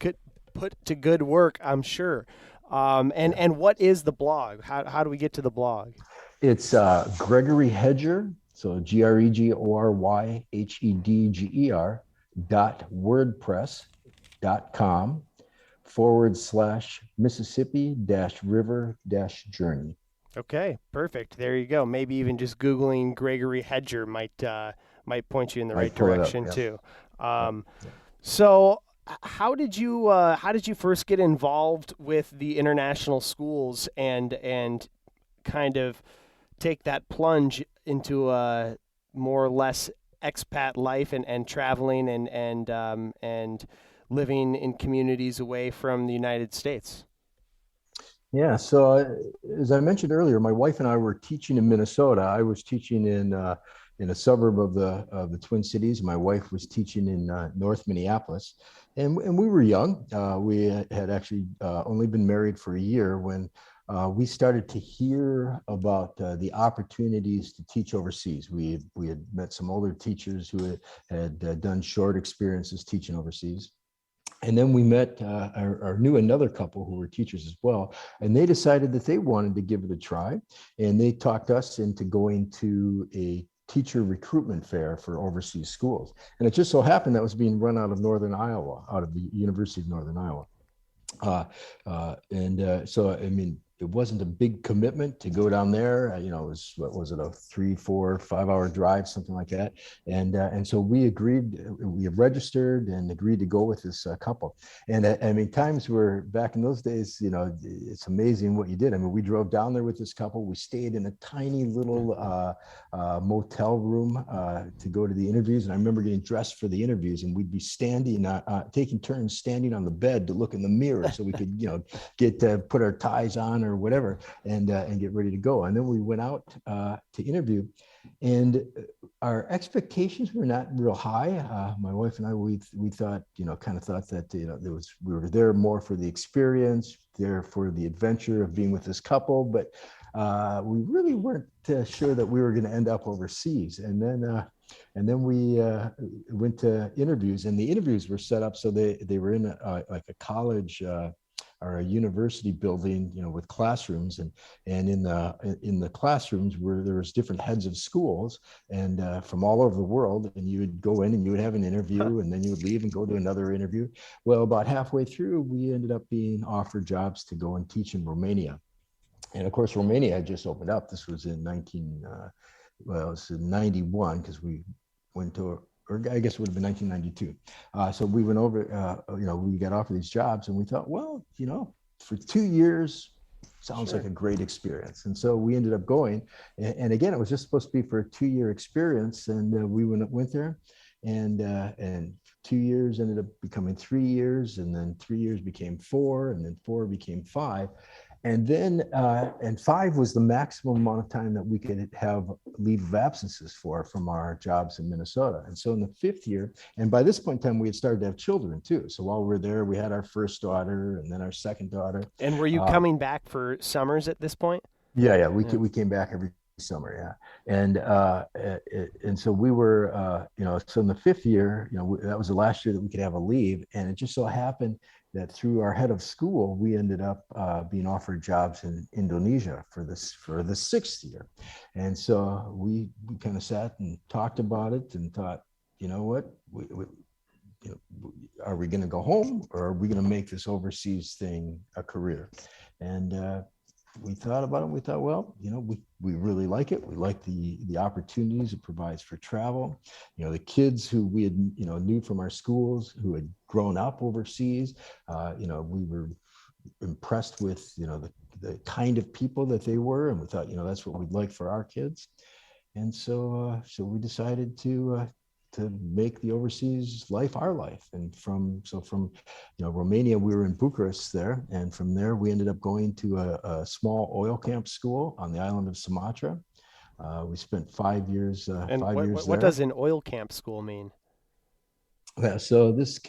put to good work, I'm sure. And what is the blog? How do we get to the blog? It's Gregory Hedger, so GregoryHedger.wordpress.com/Mississippi-river-journey. Okay, perfect. There you go. Maybe even just Googling Gregory Hedger might point you in the right direction too. So how did you first get involved with the international schools and kind of take that plunge into a more or less expat life and traveling and living in communities away from the United States? Yeah, so as I mentioned earlier, my wife and I were teaching in Minnesota. I was teaching in a suburb of the Twin Cities. My wife was teaching in North Minneapolis, and we were young. We had actually only been married for a year when we started to hear about the opportunities to teach overseas. We had met some older teachers who had done short experiences teaching overseas. And then we met or knew another couple who were teachers as well, and they decided that they wanted to give it a try, and they talked us into going to a teacher recruitment fair for overseas schools. And it just so happened that was being run out of Northern Iowa, out of the University of Northern Iowa. So, I mean, it wasn't a big commitment to go down there. It was, what was it, a 3, 4, 5-hour drive, something like that. And so we agreed, we registered and agreed to go with this couple. And I mean, times were back in those days, it's amazing what you did. I mean, we drove down there with this couple. We stayed in a tiny little motel room to go to the interviews. And I remember getting dressed for the interviews, and we'd be standing, taking turns standing on the bed to look in the mirror so we could, put our ties on or whatever and get ready to go. And then we went out to interview, and our expectations were not real high. My wife and I, we thought, kind of thought that, we were there more for the experience, there for the adventure of being with this couple, but we really weren't sure that we were going to end up overseas. And then we went to interviews, and the interviews were set up so they were in like a college or a university building, with classrooms, and in the classrooms where there was different heads of schools and from all over the world, and you would go in and you would have an interview, and then you would leave and go to another interview. Well, about halfway through, we ended up being offered jobs to go and teach in Romania. And of course, Romania had just opened up. This was in 91, because we went to, or I guess it would have been 1992. So we went over, we got offered these jobs, and we thought, well, for 2 years, sounds like a great experience. And so we ended up going. And again, it was just supposed to be for a 2-year experience. And we went there, and 2 years ended up becoming 3 years, and then 3 years became 4, and then 4 became 5. And then, and 5 was the maximum amount of time that we could have leave of absences from our jobs in Minnesota. And so in the 5th year, and by this point in time, we had started to have children too. So while we were there, we had our first daughter and then our second daughter. And were you coming back for summers at this point? Yeah. We came back every summer. Yeah. And so we were, so in the 5th year, that was the last year that we could have a leave. And it just so happened that through our head of school, we ended up being offered jobs in Indonesia for the 6th year. And so we kind of sat and talked about it and thought, you know what, are we going to go home, or are we going to make this overseas thing a career? And we thought about it. We thought, well, we really like it. We like the opportunities it provides for travel. The kids who we had, knew from our schools who had grown up overseas, we were impressed with, the kind of people that they were. And we thought, that's what we'd like for our kids. And so we decided to make the overseas life our life. And from Romania, we were in Bucharest there. And from there, we ended up going to a small oil camp school on the island of Sumatra. We spent 5 years, and 5 years there. What does an oil camp school mean? Yeah, so this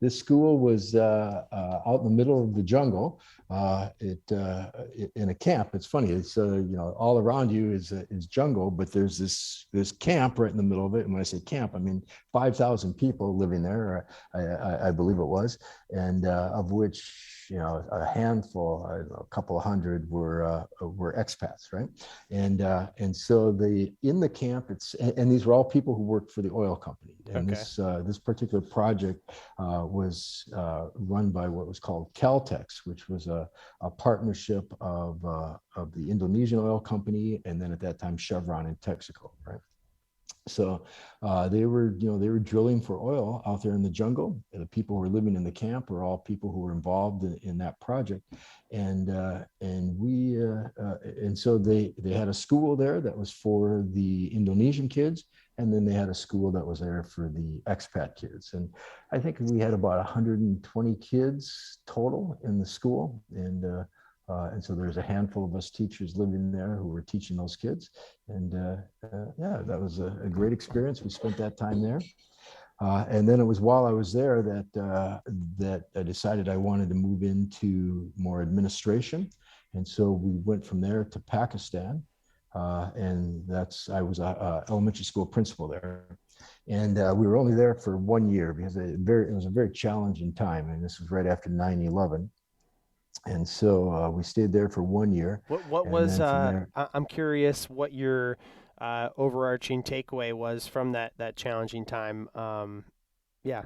school was out in the middle of the jungle. In a camp. It's funny. It's all around you is jungle, but there's this camp right in the middle of it. And when I say camp, I mean 5,000 people living there. I believe it was, and of which a handful, a couple of hundred were expats, right? And so in the camp, and these were all people who worked for the oil company. And okay. This particular project was run by what was called Caltex, which was a partnership of the Indonesian oil company, and then at that time Chevron and Texaco, right? So they were drilling for oil out there in the jungle. And the people who were living in the camp were all people who were involved in that project, and so they had a school there that was for the Indonesian kids, and then they had a school that was there for the expat kids. And I think we had about 120 kids total in the school, and so there's a handful of us teachers living there who were teaching those kids. And that was a great experience. We spent that time there. And then it was while I was there that I decided I wanted to move into more administration. And so we went from there to Pakistan. And I was a elementary school principal there. And we were only there for 1 year because it was a very challenging time. And this was right after 9/11. And so we stayed there for 1 year. What was, I'm curious what your overarching takeaway was from that challenging time. Yeah.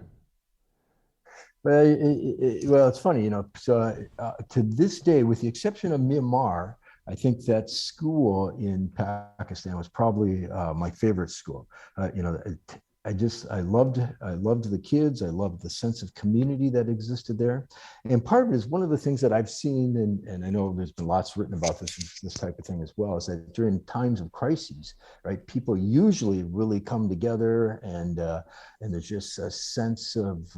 Well, it's funny, so to this day, with the exception of Myanmar, I think that school in Pakistan was probably my favorite school. I loved the kids. I loved the sense of community that existed there. And part of it is one of the things that I've seen, and I know there's been lots written about this type of thing as well, is that during times of crises, right, people usually really come together, and there's just a sense of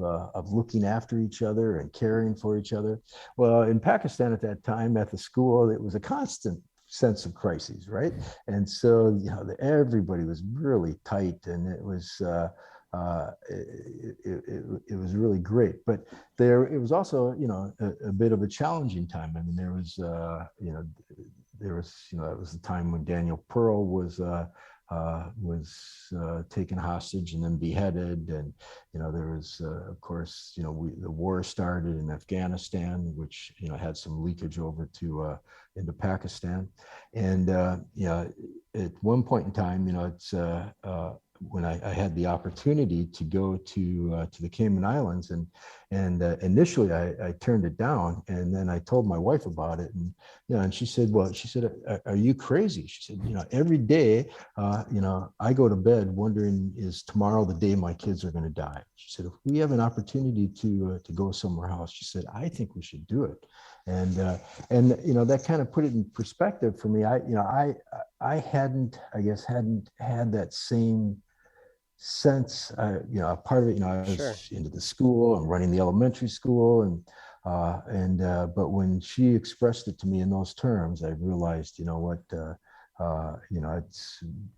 looking after each other and caring for each other. Well, in Pakistan at that time, at the school, it was a constant sense of crises, right? And so everybody was really tight, and it was it was really great. But it was also a bit of a challenging time. I mean, there was that was the time when Daniel Pearl was taken hostage and then beheaded, and there was of course the war started in Afghanistan, which had some leakage over to into Pakistan, and at one point in time, I had the opportunity to go to the Cayman Islands, and initially I turned it down, and then I told my wife about it, and and she said, are you crazy? She said, every day, I go to bed wondering, is tomorrow the day my kids are going to die? She said, if we have an opportunity to go somewhere else, she said, I think we should do it. And that kind of put it in perspective for me. I hadn't had that same sense. Part of it, I was Sure. into the school and running the elementary school, but when she expressed it to me in those terms, I realized,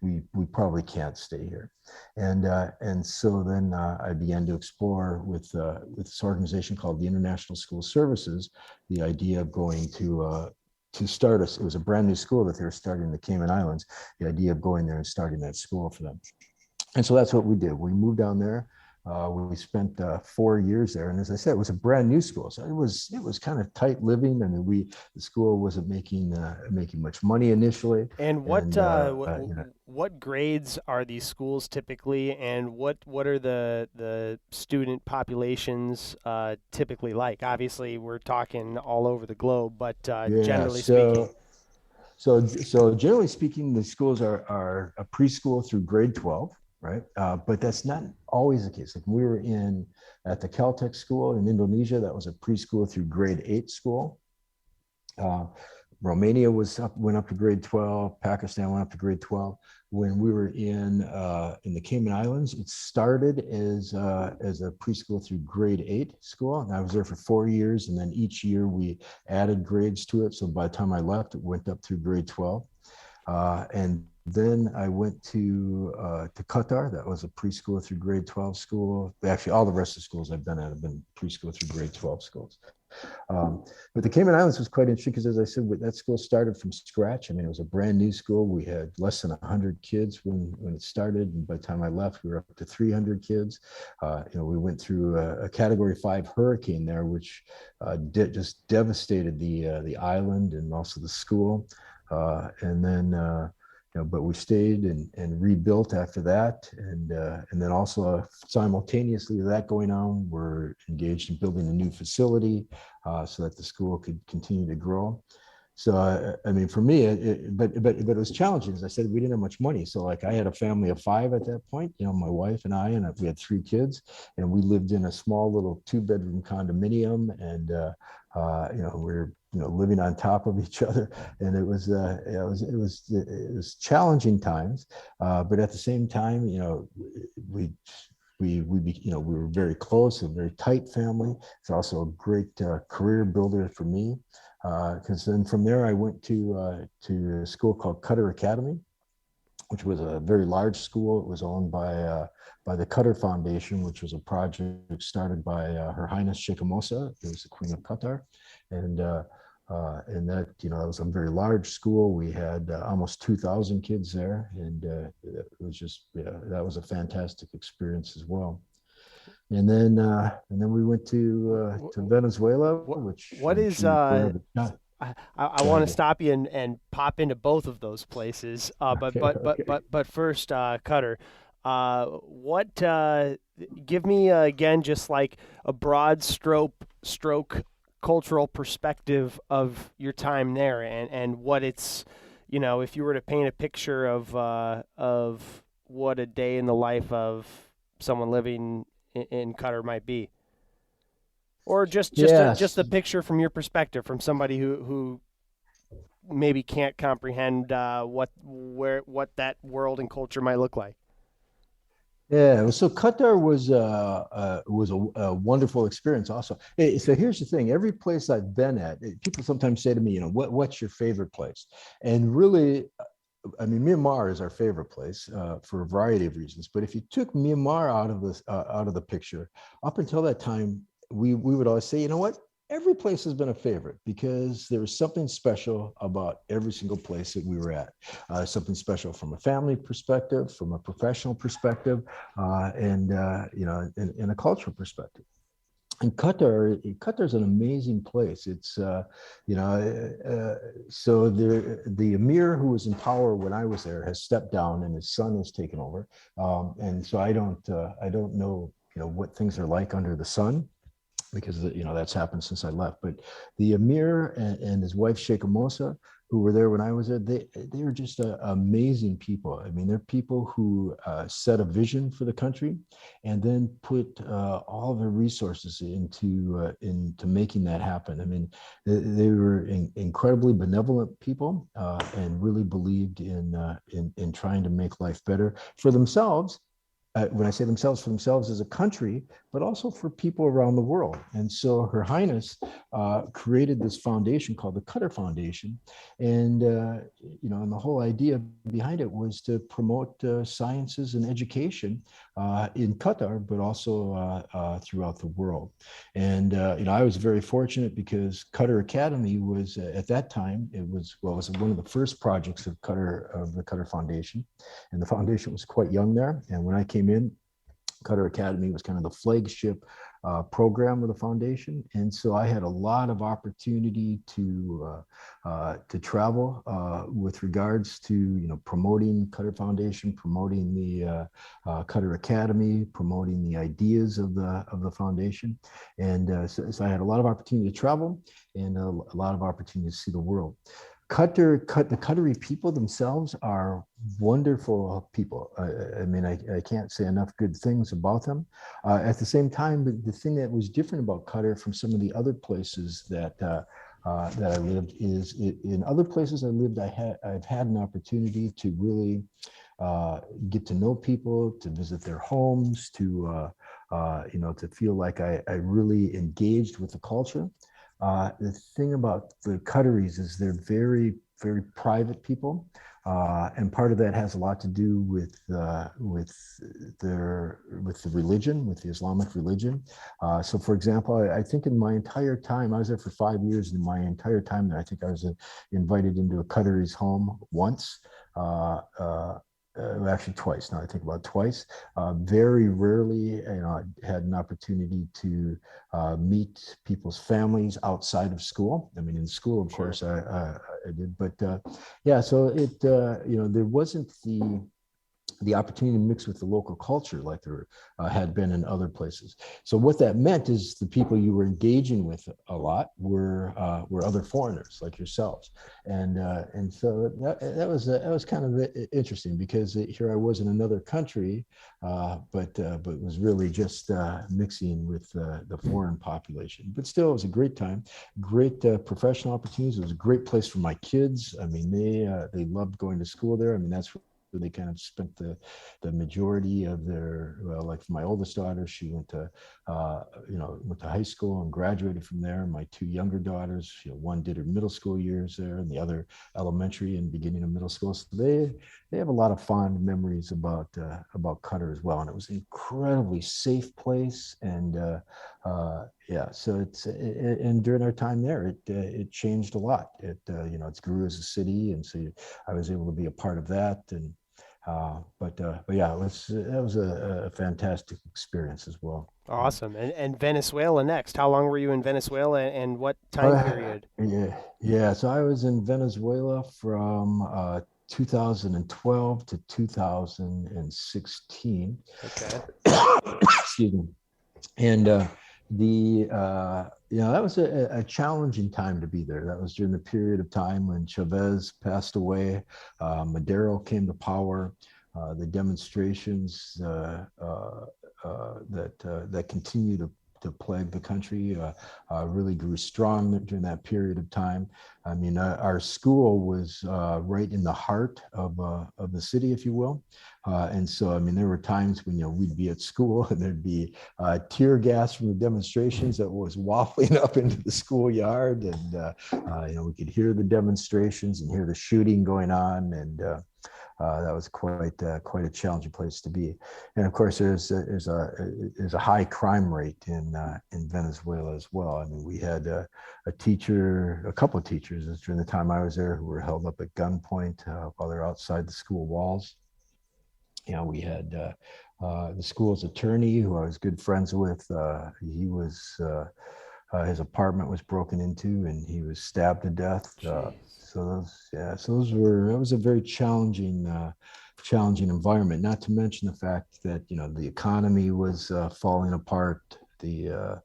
we probably can't stay here. And so then I began to explore with this organization called the International School of Services, the idea of going to start it was a brand new school that they were starting in the Cayman Islands, the idea of going there and starting that school for them. And so that's what we did. We moved down there. We spent 4 years there, and as I said, it was a brand new school, so it was kind of tight living. I mean, the school wasn't making much money initially. And what grades are these schools typically, and what are the student populations typically like? Obviously, we're talking all over the globe, but generally speaking. So generally speaking, the schools are a preschool through grade 12. Right. But that's not always the case. Like we were at the Caltech school in Indonesia, that was a preschool through grade 8 school. Romania went up to grade 12. Pakistan went up to grade 12. When we were in the Cayman Islands, it started as a preschool through grade 8 school. And I was there for 4 years, and then each year we added grades to it. So by the time I left, it went up through grade 12. And then I went to Qatar. That was a preschool through grade 12 school. Actually, all the rest of the schools I've been at have been preschool through grade 12 schools. But the Cayman Islands was quite interesting because, as I said, that school started from scratch. I mean, it was a brand new school. We had less than 100 kids when it started, and by the time I left, we were up to 300 kids. We went through a Category 5 hurricane there, which just devastated the island and also the school. And then but we stayed and rebuilt after that, and then also simultaneously with that going on, we're engaged in building a new facility so that the school could continue to grow. So I mean, for me, but it was challenging. As I said, we didn't have much money, so like I had a family of 5 at that point. My wife and I, and we had 3 kids, and we lived in a small little 2-bedroom condominium, and we're living on top of each other, and it was challenging times, but at the same time, we were very close, a very tight family. It's also a great career builder for me, because then from there I went to a school called Qatar Academy, which was a very large school. It was owned by the Qatar Foundation, which was a project started by Her Highness Sheikh Mosa, who was the Queen of Qatar, and that it was a very large school. We had almost 2,000 kids there, and it was just that was a fantastic experience as well. And then we went to Venezuela, which what is I want to stop you and pop into both of those places, but first, Qatar, give me again just like a broad stroke cultural perspective of your time there, and what it's, if you were to paint a picture of what a day in the life of someone living in Qatar might be, or just a picture from your perspective, from somebody who maybe can't comprehend what that world and culture might look like. Yeah, so Qatar was a wonderful experience also. So here's the thing: every place I've been at, people sometimes say to me, what's your favorite place? And really, I mean, Myanmar is our favorite place for a variety of reasons. But if you took Myanmar out of the picture, up until that time, we would always say, every place has been a favorite because there was something special about every single place that we were at. Something special from a family perspective, from a professional perspective, and a cultural perspective. And Qatar's an amazing place. It's so the emir who was in power when I was there has stepped down, and his son has taken over. And so I don't know what things are like under the sun, because that's happened since I left. But the emir and his wife Sheikh Mosa, who were there when I was there, they were just amazing people. I mean, they're people who set a vision for the country, and then put all their resources into making that happen. I mean, they were incredibly benevolent people, and really believed in trying to make life better for themselves. When I say themselves, for themselves as a country, but also for people around the world. And so Her Highness created this foundation called the Qatar Foundation. And, and the whole idea behind it was to promote sciences and education in Qatar, but also throughout the world. And, I was very fortunate because Qatar Academy was, at that time, it was one of the first projects of the Qatar Foundation. And the foundation was quite young there. And when I came in, Qatar Academy was kind of the flagship program of the foundation, and so I had a lot of opportunity to travel with regards to promoting Qatar Foundation, promoting the Qatar Academy, promoting the ideas of the foundation, and so I had a lot of opportunity to travel and a lot of opportunity to see the world. The Qatari people themselves are wonderful people. I mean, I can't say enough good things about them. At the same time, the thing that was different about Qatar from some of the other places that I lived is in other places I lived, I've had an opportunity to really get to know people, to visit their homes, to feel like I really engaged with the culture. The thing about the Qataris is they're very, very private people, and part of that has a lot to do with the religion, with the Islamic religion. So, for example, I think in my entire time, I was there for 5 years, and in my entire time there, I think I was invited into a Qatari's home once. Actually twice. Now I think about twice. Very rarely, I had an opportunity to meet people's families outside of school. I mean, in school, of course, I did, but yeah. So it, there wasn't the opportunity to mix with the local culture like there had been in other places. So what that meant is the people you were engaging with a lot were other foreigners like yourselves, and so that was kind of interesting, because here I was in another country, but it was really just mixing with the foreign population. But still, it was a great time, great professional opportunities. It was a great place for my kids. I mean, they loved going to school there. I mean, that's where they kind of spent the majority of their, like for my oldest daughter, she went to high school and graduated from there. My two younger daughters, one did her middle school years there, and the other elementary and beginning of middle school. So they have a lot of fond memories about Qatar as well. And it was an incredibly safe place, and yeah, so and during our time there, it changed a lot. It grew as a city, and so I was able to be a part of that. And but yeah, that was a fantastic experience as well. Awesome. And Venezuela next. How long were you in Venezuela, and what time period? Yeah. So I was in Venezuela from 2012 to 2016. Okay. Excuse me. And that was a challenging time to be there. That was during the period of time when Chavez passed away, Maduro came to power, the demonstrations that continue to plague the country really grew strong during that period of time. I mean, our school was right in the heart of the city, if you will. And so, I mean, there were times when, we'd be at school and there'd be tear gas from the demonstrations that was waffling up into the schoolyard. And, we could hear the demonstrations and hear the shooting going on. And that was quite a challenging place to be. And of course, there's a high crime rate in Venezuela as well. I mean, we had a couple of teachers during the time I was there who were held up at gunpoint while they're outside the school walls. We had the school's attorney, who I was good friends with. He was his apartment was broken into, and he was stabbed to death. That was a very challenging environment. Not to mention the fact that the economy was falling apart. But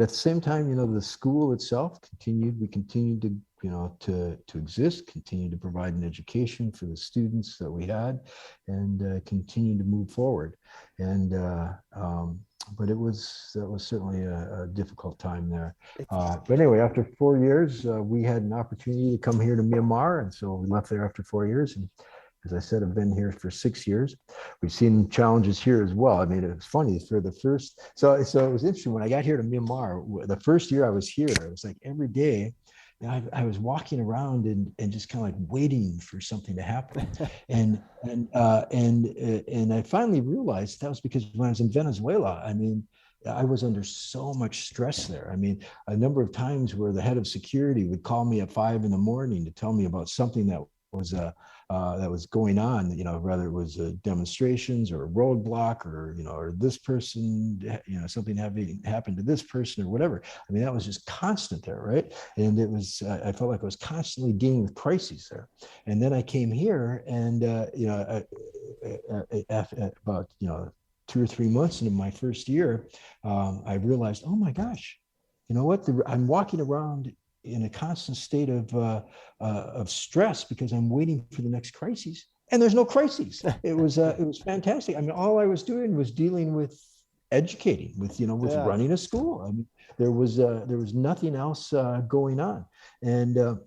at the same time, the school itself continued. We continued to exist, continue to provide an education for the students that we had, and continue to move forward. And but that was certainly a difficult time there. But anyway, after 4 years, we had an opportunity to come here to Myanmar, and so we left there after 4 years. And as I said, I've been here for 6 years. We've seen challenges here as well. I mean, it was funny for the first. So it was interesting when I got here to Myanmar. The first year I was here, it was like every day. I was walking around and just kind of like waiting for something to happen, and I finally realized that was because when I was in Venezuela, I mean, I was under so much stress there. I mean, a number of times where the head of security would call me at 5 a.m. to tell me about something that was going on, whether it was demonstrations or a roadblock or this person, something happened to this person or whatever. I mean, that was just constant there, right? And it was, I felt like I was constantly dealing with crises there. And then I came here and, about, 2 or 3 months into my first year, I realized, oh my gosh, you know what? I'm walking around in a constant state of stress because I'm waiting for the next crisis, and there's no crises. It was fantastic. I mean, all I was doing was dealing with educating, with running a school. I mean, there was nothing else going on, and it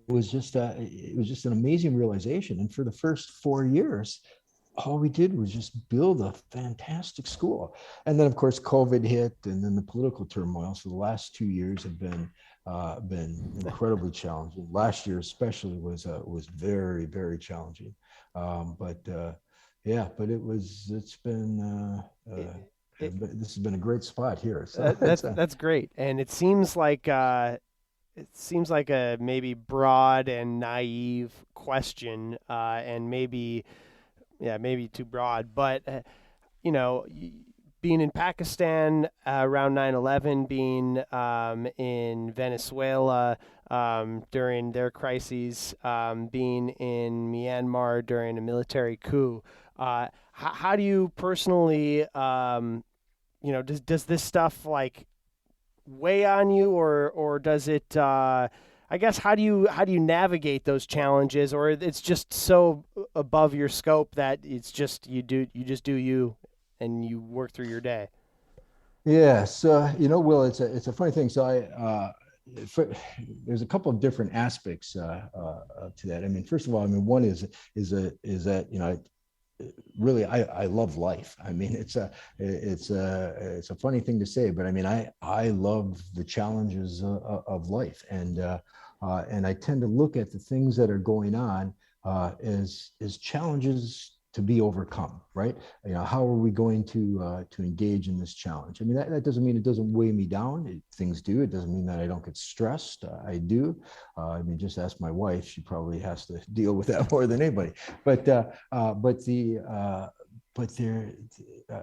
was just an amazing realization. And for the first 4 years, all we did was just build a fantastic school. And then, of course, COVID hit, and then the political turmoil. So the last 2 years have been incredibly challenging. Last year, especially, was very, very challenging. But this has been a great spot here. So that's great, and it seems like a maybe broad and naive question, and maybe too broad, but being in Pakistan around 9/11, being in Venezuela during their crises, being in Myanmar during a military coup, how do you personally, does this stuff like weigh on you, or does it? I guess how do you navigate those challenges, or it's just so above your scope that it's just you just do you and you work through your day? Yeah, so Will, it's a funny thing. So there's a couple of different aspects to that. I mean, first of all, one is that really I love life. I mean, it's a funny thing to say, but I mean, I love the challenges of life, and I tend to look at the things that are going on as challenges to be overcome, right? How are we going to engage in this challenge? I mean, that doesn't mean it doesn't weigh me down. Things do. It doesn't mean that I don't get stressed. I do. I mean, just ask my wife. She probably has to deal with that more than anybody.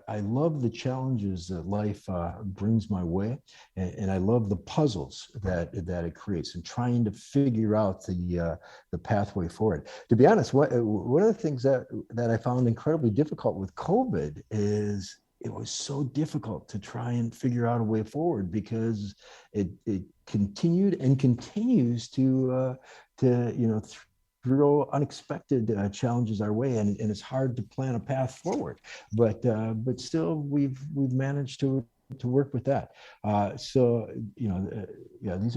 I love the challenges that life brings my way, and I love the puzzles that it creates, and trying to figure out the pathway forward. To be honest, one of the things that I found incredibly difficult with COVID is it was so difficult to try and figure out a way forward, because it continued and continues to throw unexpected challenges our way, and it's hard to plan a path forward. But still, we've managed to work with that. These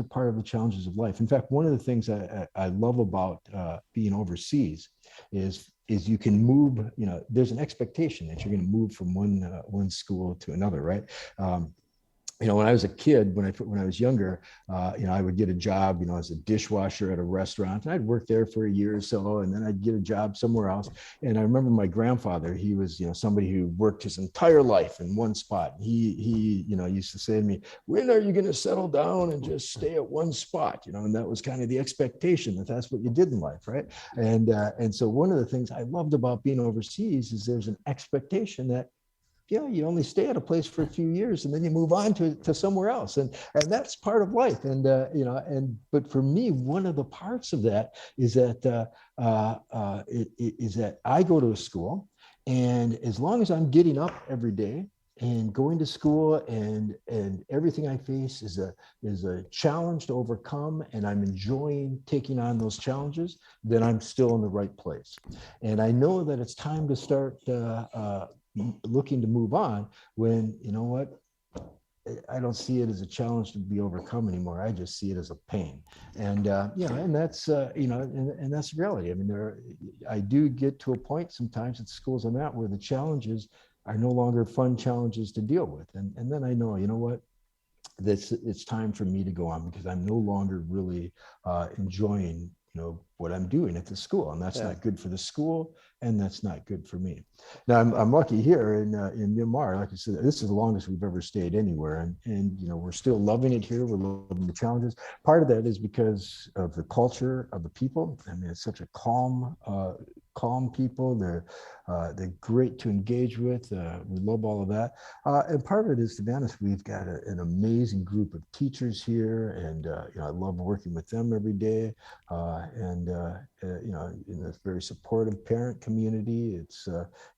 are part of the challenges of life. In fact, one of the things I love about being overseas is you can move. There's an expectation that you're going to move from one school to another, right? when I was a kid, when I was younger, I would get a job, as a dishwasher at a restaurant, and I'd work there for a year or so, and then I'd get a job somewhere else. And I remember my grandfather, he was, somebody who worked his entire life in one spot. He used to say to me, "When are you going to settle down and just stay at one spot?" And that was kind of the expectation that that's what you did in life, right? And so one of the things I loved about being overseas is there's an expectation that you only stay at a place for a few years and then you move on to somewhere else. And that's part of life. And, but for me, one of the parts of that is that, is that I go to a school, and as long as I'm getting up every day and going to school, and everything I face is a challenge to overcome, and I'm enjoying taking on those challenges, then I'm still in the right place. And I know that it's time to start looking to move on when, I don't see it as a challenge to be overcome anymore. I just see it as a pain. And and that's and that's reality. I mean, I do get to a point sometimes at the schools I'm at where the challenges are no longer fun challenges to deal with. And then I know, it's time for me to go on, because I'm no longer really enjoying what I'm doing at the school, and that's not good for the school, and that's not good for me. Now I'm lucky here in Myanmar. Like I said, this is the longest we've ever stayed anywhere, and we're still loving it here. We're loving the challenges. Part of that is because of the culture of the people. I mean, it's such a calm people. They're great to engage with. We love all of that. And part of it is, to be honest, we've got an amazing group of teachers here, and I love working with them every day. In a very supportive parent community. It's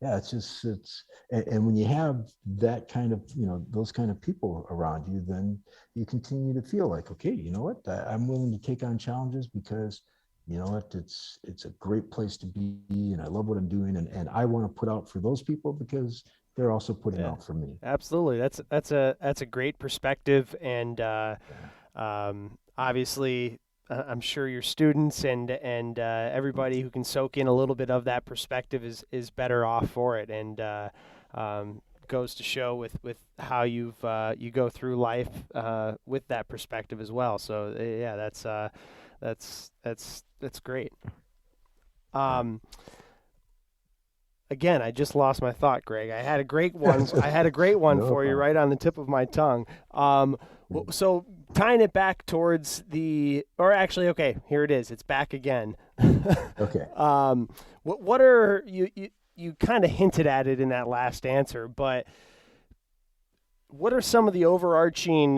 and when you have that kind of, those kind of people around you, then you continue to feel like, okay, you know what, I'm willing to take on challenges because it's a great place to be, and I love what I'm doing, and I want to put out for those people because they're also putting out for me. Absolutely. That's a great perspective. And obviously, I'm sure your students and everybody who can soak in a little bit of that perspective is better off for it. And goes to show with how you go through life with that perspective as well. So yeah, that's great. Again, I just lost my thought, Greg. I had a great one. No for you, right on the tip of my tongue. So tying it back towards okay, here it is. It's back again. Okay. What are you kind of hinted at it in that last answer, but what are some of the overarching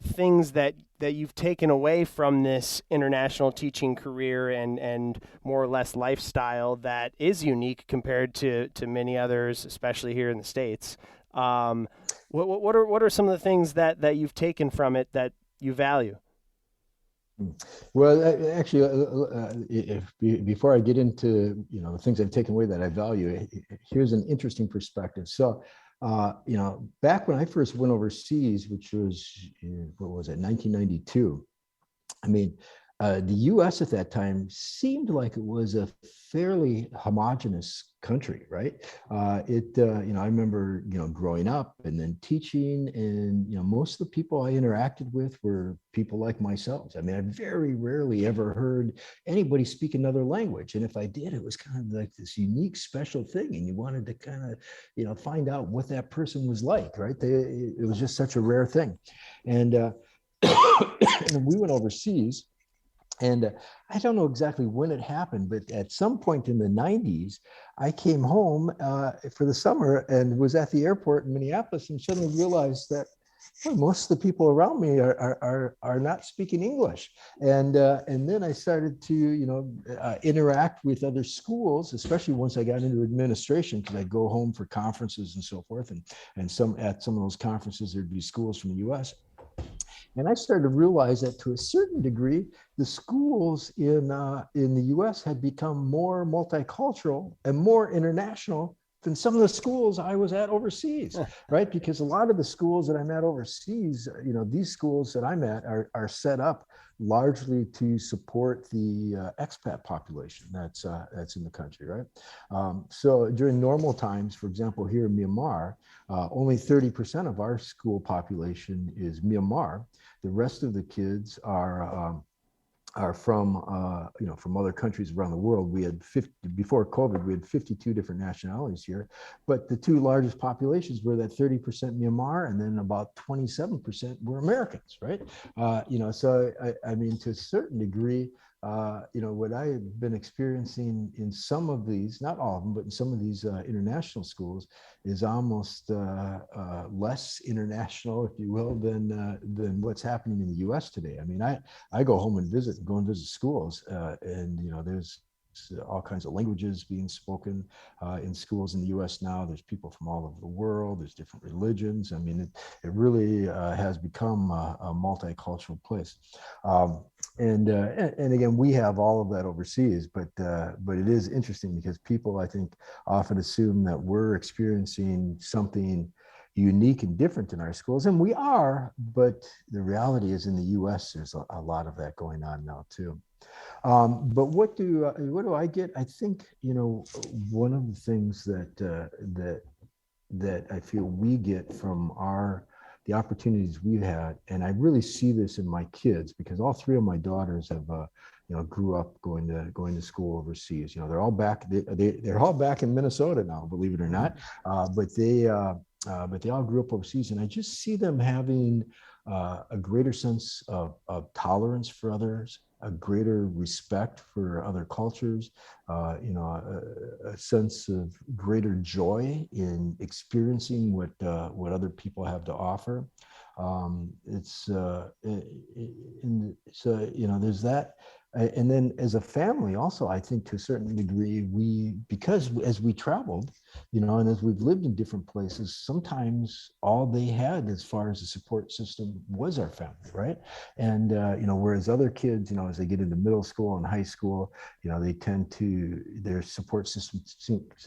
things that you've taken away from this international teaching career and more or less lifestyle that is unique compared to many others, especially here in the States? What are some of the things that you've taken from it that you value? Well, actually, before I get into the things I've taken away that I value, here's an interesting perspective. So, back when I first went overseas, which was 1992. I mean, the U.S. at that time seemed like it was a fairly homogenous country, right? I remember, growing up and then teaching, and, most of the people I interacted with were people like myself. I mean, I very rarely ever heard anybody speak another language. And if I did, it was kind of like this unique, special thing. And you wanted to kind of, find out what that person was like, right? It was just such a rare thing. And, and we went overseas. And I don't know exactly when it happened, but at some point in the 90s, I came home for the summer and was at the airport in Minneapolis, and suddenly realized that most of the people around me are not speaking English. And then I started to interact with other schools, especially once I got into administration, because I'd go home for conferences and so forth. And at some of those conferences, there'd be schools from the U.S. And I started to realize that to a certain degree, the schools in the U.S. had become more multicultural and more international than some of the schools I was at overseas, right? Because a lot of the schools that I'm at overseas, these schools that I'm at are set up largely to support the expat population that's in the country, right? So during normal times, for example, here in Myanmar, only 30% of our school population is Myanmar. The rest of the kids are from from other countries around the world. We had before COVID, we had 52 different nationalities here, but the two largest populations were that 30% Myanmar, and then about 27% were Americans, right? So I mean, to a certain degree, what I have been experiencing in some of these, not all of them, but in some of these international schools, is almost less international, if you will, than what's happening in the U.S. today. I mean, I go home and go and visit schools, and there's all kinds of languages being spoken in schools in the U.S. now. There's people from all over the world. There's different religions. I mean, it really has become a multicultural place. And again, we have all of that overseas, but it is interesting because people, I think, often assume that we're experiencing something unique and different in our schools, and we are. But the reality is, in the U.S., there's a lot of that going on now too. But what do I get? I think one of the things that I feel we get from the opportunities we've had, and I really see this in my kids because all three of my daughters have grew up going to school overseas. They're all back. They're all back in Minnesota now, believe it or not. But they all grew up overseas, and I just see them having a greater sense of tolerance for others, a greater respect for other cultures, a sense of greater joy in experiencing what other people have to offer. There's that. And then as a family also, I think to a certain degree, because as we traveled, and as we've lived in different places, sometimes all they had as far as the support system was our family, right? And, whereas other kids, as they get into middle school and high school, their support system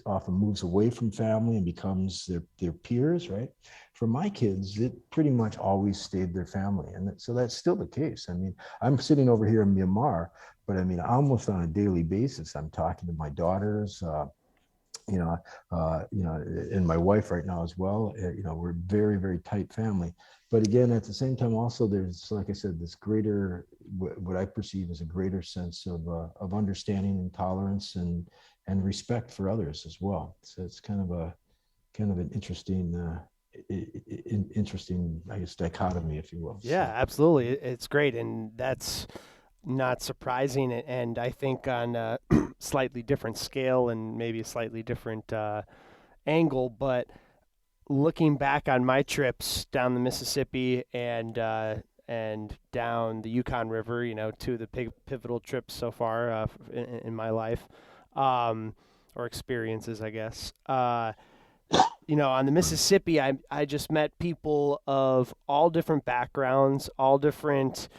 often moves away from family and becomes their peers, right? For my kids, it pretty much always stayed their family. And so that's still the case. I mean, I'm sitting over here in Myanmar, but I mean, almost on a daily basis, I'm talking to my daughters, and my wife right now as well. We're a very, very tight family. But again, at the same time, also there's, like I said, this greater, what I perceive as a greater sense of understanding and tolerance and respect for others as well. So it's kind of an interesting, I guess, dichotomy, if you will. Yeah, absolutely. It's great. And that's not surprising. And I think on a slightly different scale and maybe a slightly different angle, but looking back on my trips down the Mississippi and down the Yukon River, two of the pivotal trips so far in my life, or experiences, I guess. On the Mississippi, I just met people of all different backgrounds, all different,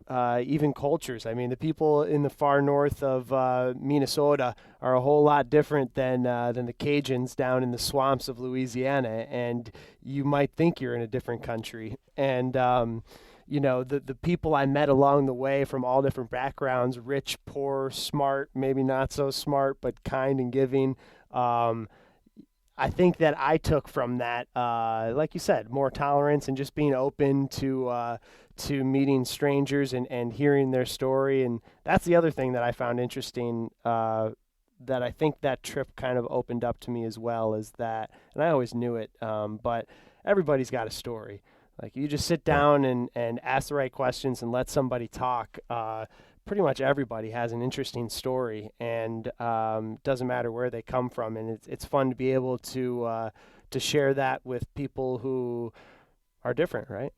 even cultures. I mean, the people in the far north of Minnesota are a whole lot different than the Cajuns down in the swamps of Louisiana, and you might think you're in a different country. And the people I met along the way from all different backgrounds, rich, poor, smart, maybe not so smart, but kind and giving. I think that I took from that, like you said, more tolerance and just being open to meeting strangers and hearing their story. And that's the other thing that I found interesting, that I think that trip kind of opened up to me as well, is that, and I always knew it, but everybody's got a story. Like, you just sit down and ask the right questions and let somebody talk. Pretty much everybody has an interesting story, and doesn't matter where they come from. And it's fun to be able to share that with people who are different, right?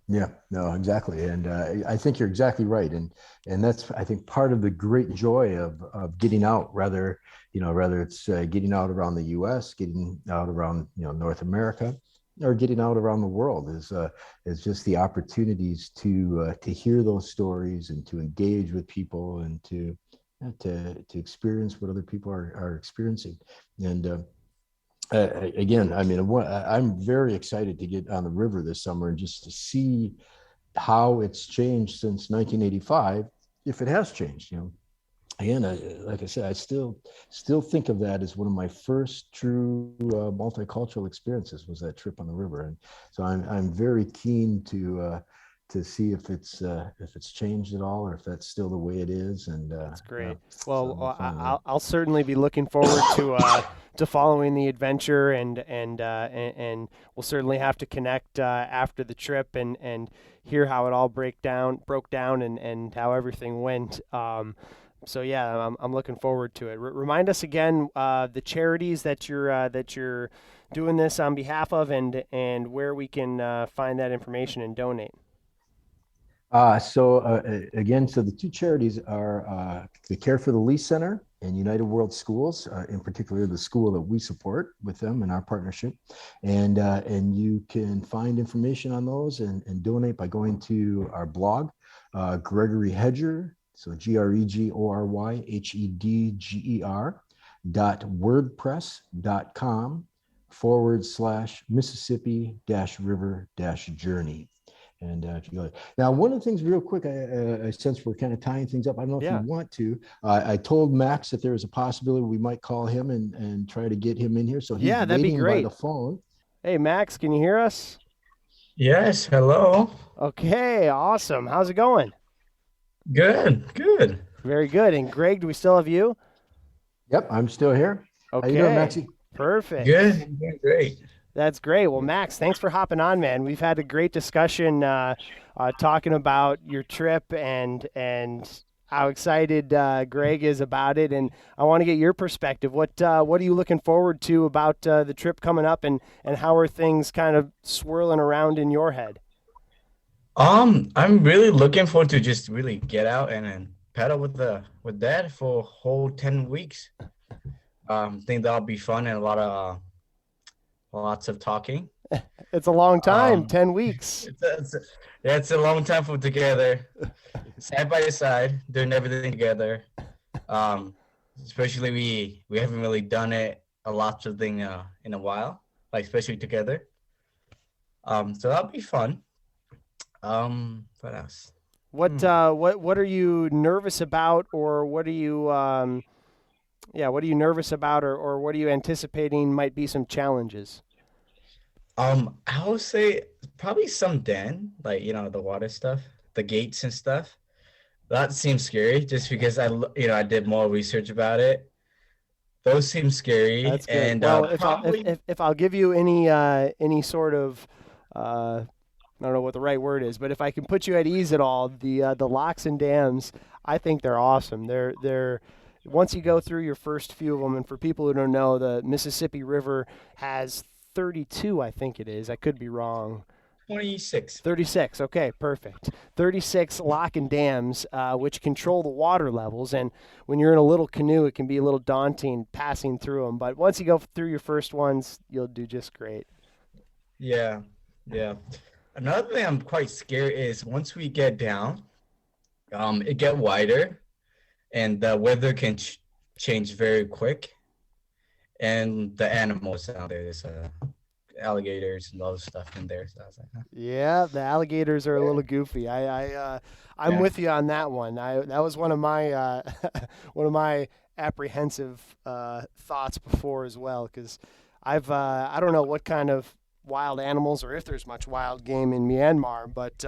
Yeah, no, exactly. And I think you're exactly right. And that's, I think, part of the great joy of getting out, whether it's getting out around the US, getting out around, North America, or getting out around the world, is just the opportunities to hear those stories and to engage with people and to experience what other people are experiencing. And again, I mean, I'm very excited to get on the river this summer and just to see how it's changed since 1985, if it has changed. Again, like I said, I still think of that as one of my first true multicultural experiences, was that trip on the river. And so I'm very keen to see if it's changed at all, or if that's still the way it is. And That's great. so I'll certainly be looking forward to following the adventure, and we'll certainly have to connect after the trip and hear how it all broke down, and how everything went. So yeah, I'm looking forward to it. Remind us again the charities that you're doing this on behalf of, and where we can find that information and donate. Again, so the two charities are the Care for the Least Center and United World Schools, in particular the school that we support with them in our partnership. And you can find information on those and donate by going to our blog, Gregory Hedger, so GREGORYHedger.wordpress.com/Mississippi-River-Journey. And if you go now, one of the things real quick, since we're kind of tying things up, I don't know if you want to. I told Max that there was a possibility we might call him and try to get him in here. So he's that'd be great. By the phone. Hey, Max, can you hear us? Yes. Hello. Okay. Awesome. How's it going? Good. Very good. And Greg, do we still have you? Yep, I'm still here. Okay. How you doing, Maxie? Perfect. Good. Great. That's great. Well, Max, thanks for hopping on, man. We've had a great discussion talking about your trip and how excited Greg is about it. And I want to get your perspective. What are you looking forward to about the trip coming up, and how are things kind of swirling around in your head? I'm really looking forward to just really get out and then paddle with Dad for a whole 10 weeks. Think that'll be fun and lots of talking. It's a long time, 10 weeks. It's a long time for together, side by side, doing everything together. Especially we haven't really done it a lot of thing in a while, like especially together. So that'll be fun. What else? What are you nervous about, or what are you what are you nervous about, or what are you anticipating might be some challenges? I would say probably some den, like the water stuff, the gates and stuff. That seems scary, just because I did more research about it. Those seem scary. That's good. And well, probably... if I'll give you any sort of I don't know what the right word is, but if I can put you at ease at all, the locks and dams, I think they're awesome. They're once you go through your first few of them, and for people who don't know, the Mississippi River has 32, I think it is. I could be wrong. 26. 36. Okay, perfect. 36 lock and dams, which control the water levels. And when you're in a little canoe, it can be a little daunting passing through them. But once you go through your first ones, you'll do just great. Yeah. Another thing I'm quite scared is once we get down, it get wider, and the weather can change very quick, and the animals out there, there's alligators and all this stuff in there. So I was like, huh. Yeah, the alligators are a little goofy. I'm with you on that one. That was one of my apprehensive thoughts before as well, because I don't know what kind of wild animals, or if there's much wild game in Myanmar, but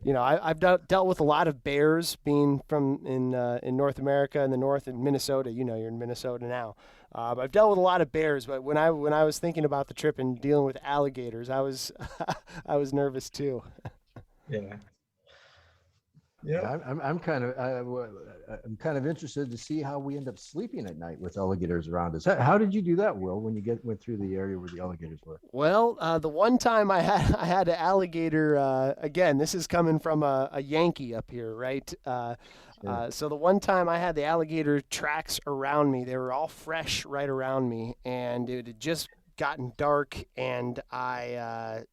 I've dealt with a lot of bears, being from in North America, in the north, in Minnesota. You're in Minnesota now. I've dealt with a lot of bears, but when I was thinking about the trip and dealing with alligators, I was I was nervous too. Yeah. Yeah, I'm kind of interested to see how we end up sleeping at night with alligators around us. How did you do that, Will, when you went through the area where the alligators were? Well, the one time I had an alligator. Again, this is coming from a Yankee up here, right? So the one time I had the alligator tracks around me, they were all fresh right around me, and it had just gotten dark, and I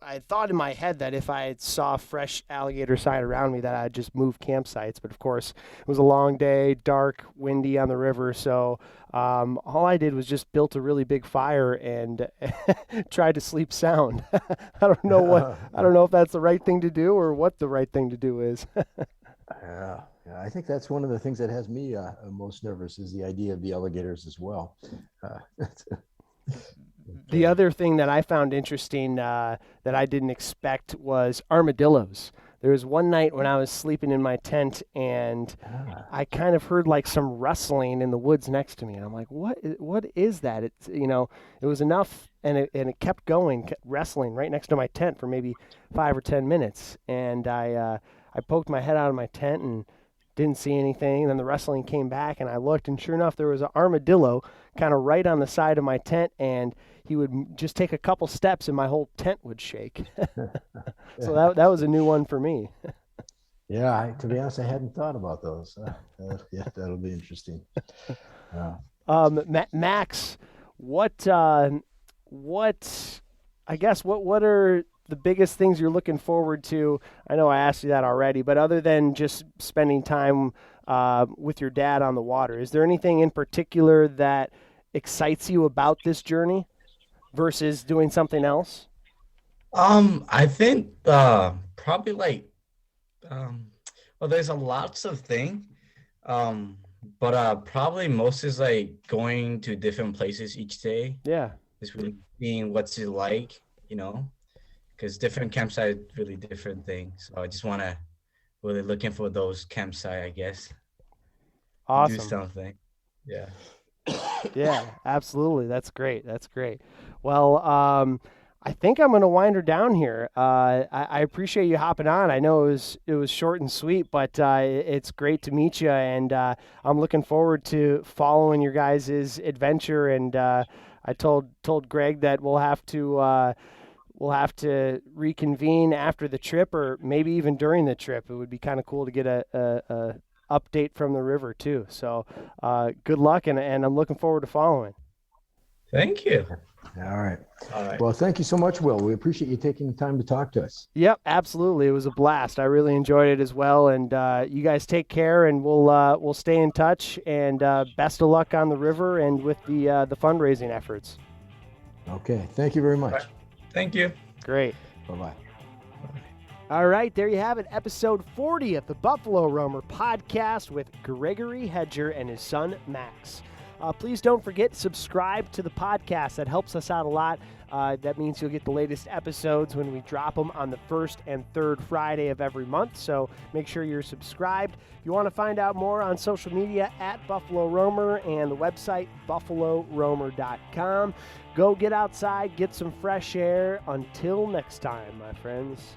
I thought in my head that if I saw fresh alligator sign around me that I'd just move campsites. But of course, it was a long day, dark, windy on the river. So all I did was just built a really big fire and tried to sleep sound. I don't know if that's the right thing to do or what the right thing to do is. Yeah, I think that's one of the things that has me most nervous is the idea of the alligators as well. The other thing that I found interesting that I didn't expect was armadillos. There was one night when I was sleeping in my tent and I kind of heard like some rustling in the woods next to me. And I'm like, what is that? It's, it was enough and it kept going, kept wrestling right next to my tent for maybe 5 or 10 minutes. And I poked my head out of my tent and didn't see anything. And then the rustling came back and I looked and sure enough, there was an armadillo kind of right on the side of my tent and he would just take a couple steps and my whole tent would shake. So that was a new one for me. Yeah, to be honest, I hadn't thought about those. Yeah, that'll be interesting. Max, what are the biggest things you're looking forward to? I know I asked you that already, but other than just spending time with your dad on the water, is there anything in particular that excites you about this journey versus doing something else? I think probably like well, there's a lots of things, but probably most is like going to different places each day. Yeah, just really seeing what's it like, because different campsites really different things. So I just want to really looking for those campsite, I guess. awesome. Do something. Yeah. Yeah, absolutely. That's great. Well, I think I'm going to wind her down here. I appreciate you hopping on. I know it was short and sweet, but it's great to meet you, and I'm looking forward to following your guys' adventure. And I told Greg that we'll have to reconvene after the trip, or maybe even during the trip. It would be kind of cool to get a update from the river too. So good luck, and I'm looking forward to following. Thank you. All right. All right. Well, thank you so much, Will. We appreciate you taking the time to talk to us. Yep, absolutely. It was a blast. I really enjoyed it as well. And you guys take care, and we'll stay in touch. And best of luck on the river and with the fundraising efforts. Okay. Thank you very much. Right. Thank you. Great. Bye-bye. All right, there you have it, episode 40 of the Buffalo Roamer podcast with Gregory Hedger and his son, Max. Please don't forget to subscribe to the podcast. That helps us out a lot. That means you'll get the latest episodes when we drop them on the first and third Friday of every month, so make sure you're subscribed. If you want to find out more on social media, at Buffalo Roamer, and the website, buffaloroamer.com. Go get outside, get some fresh air. Until next time, my friends.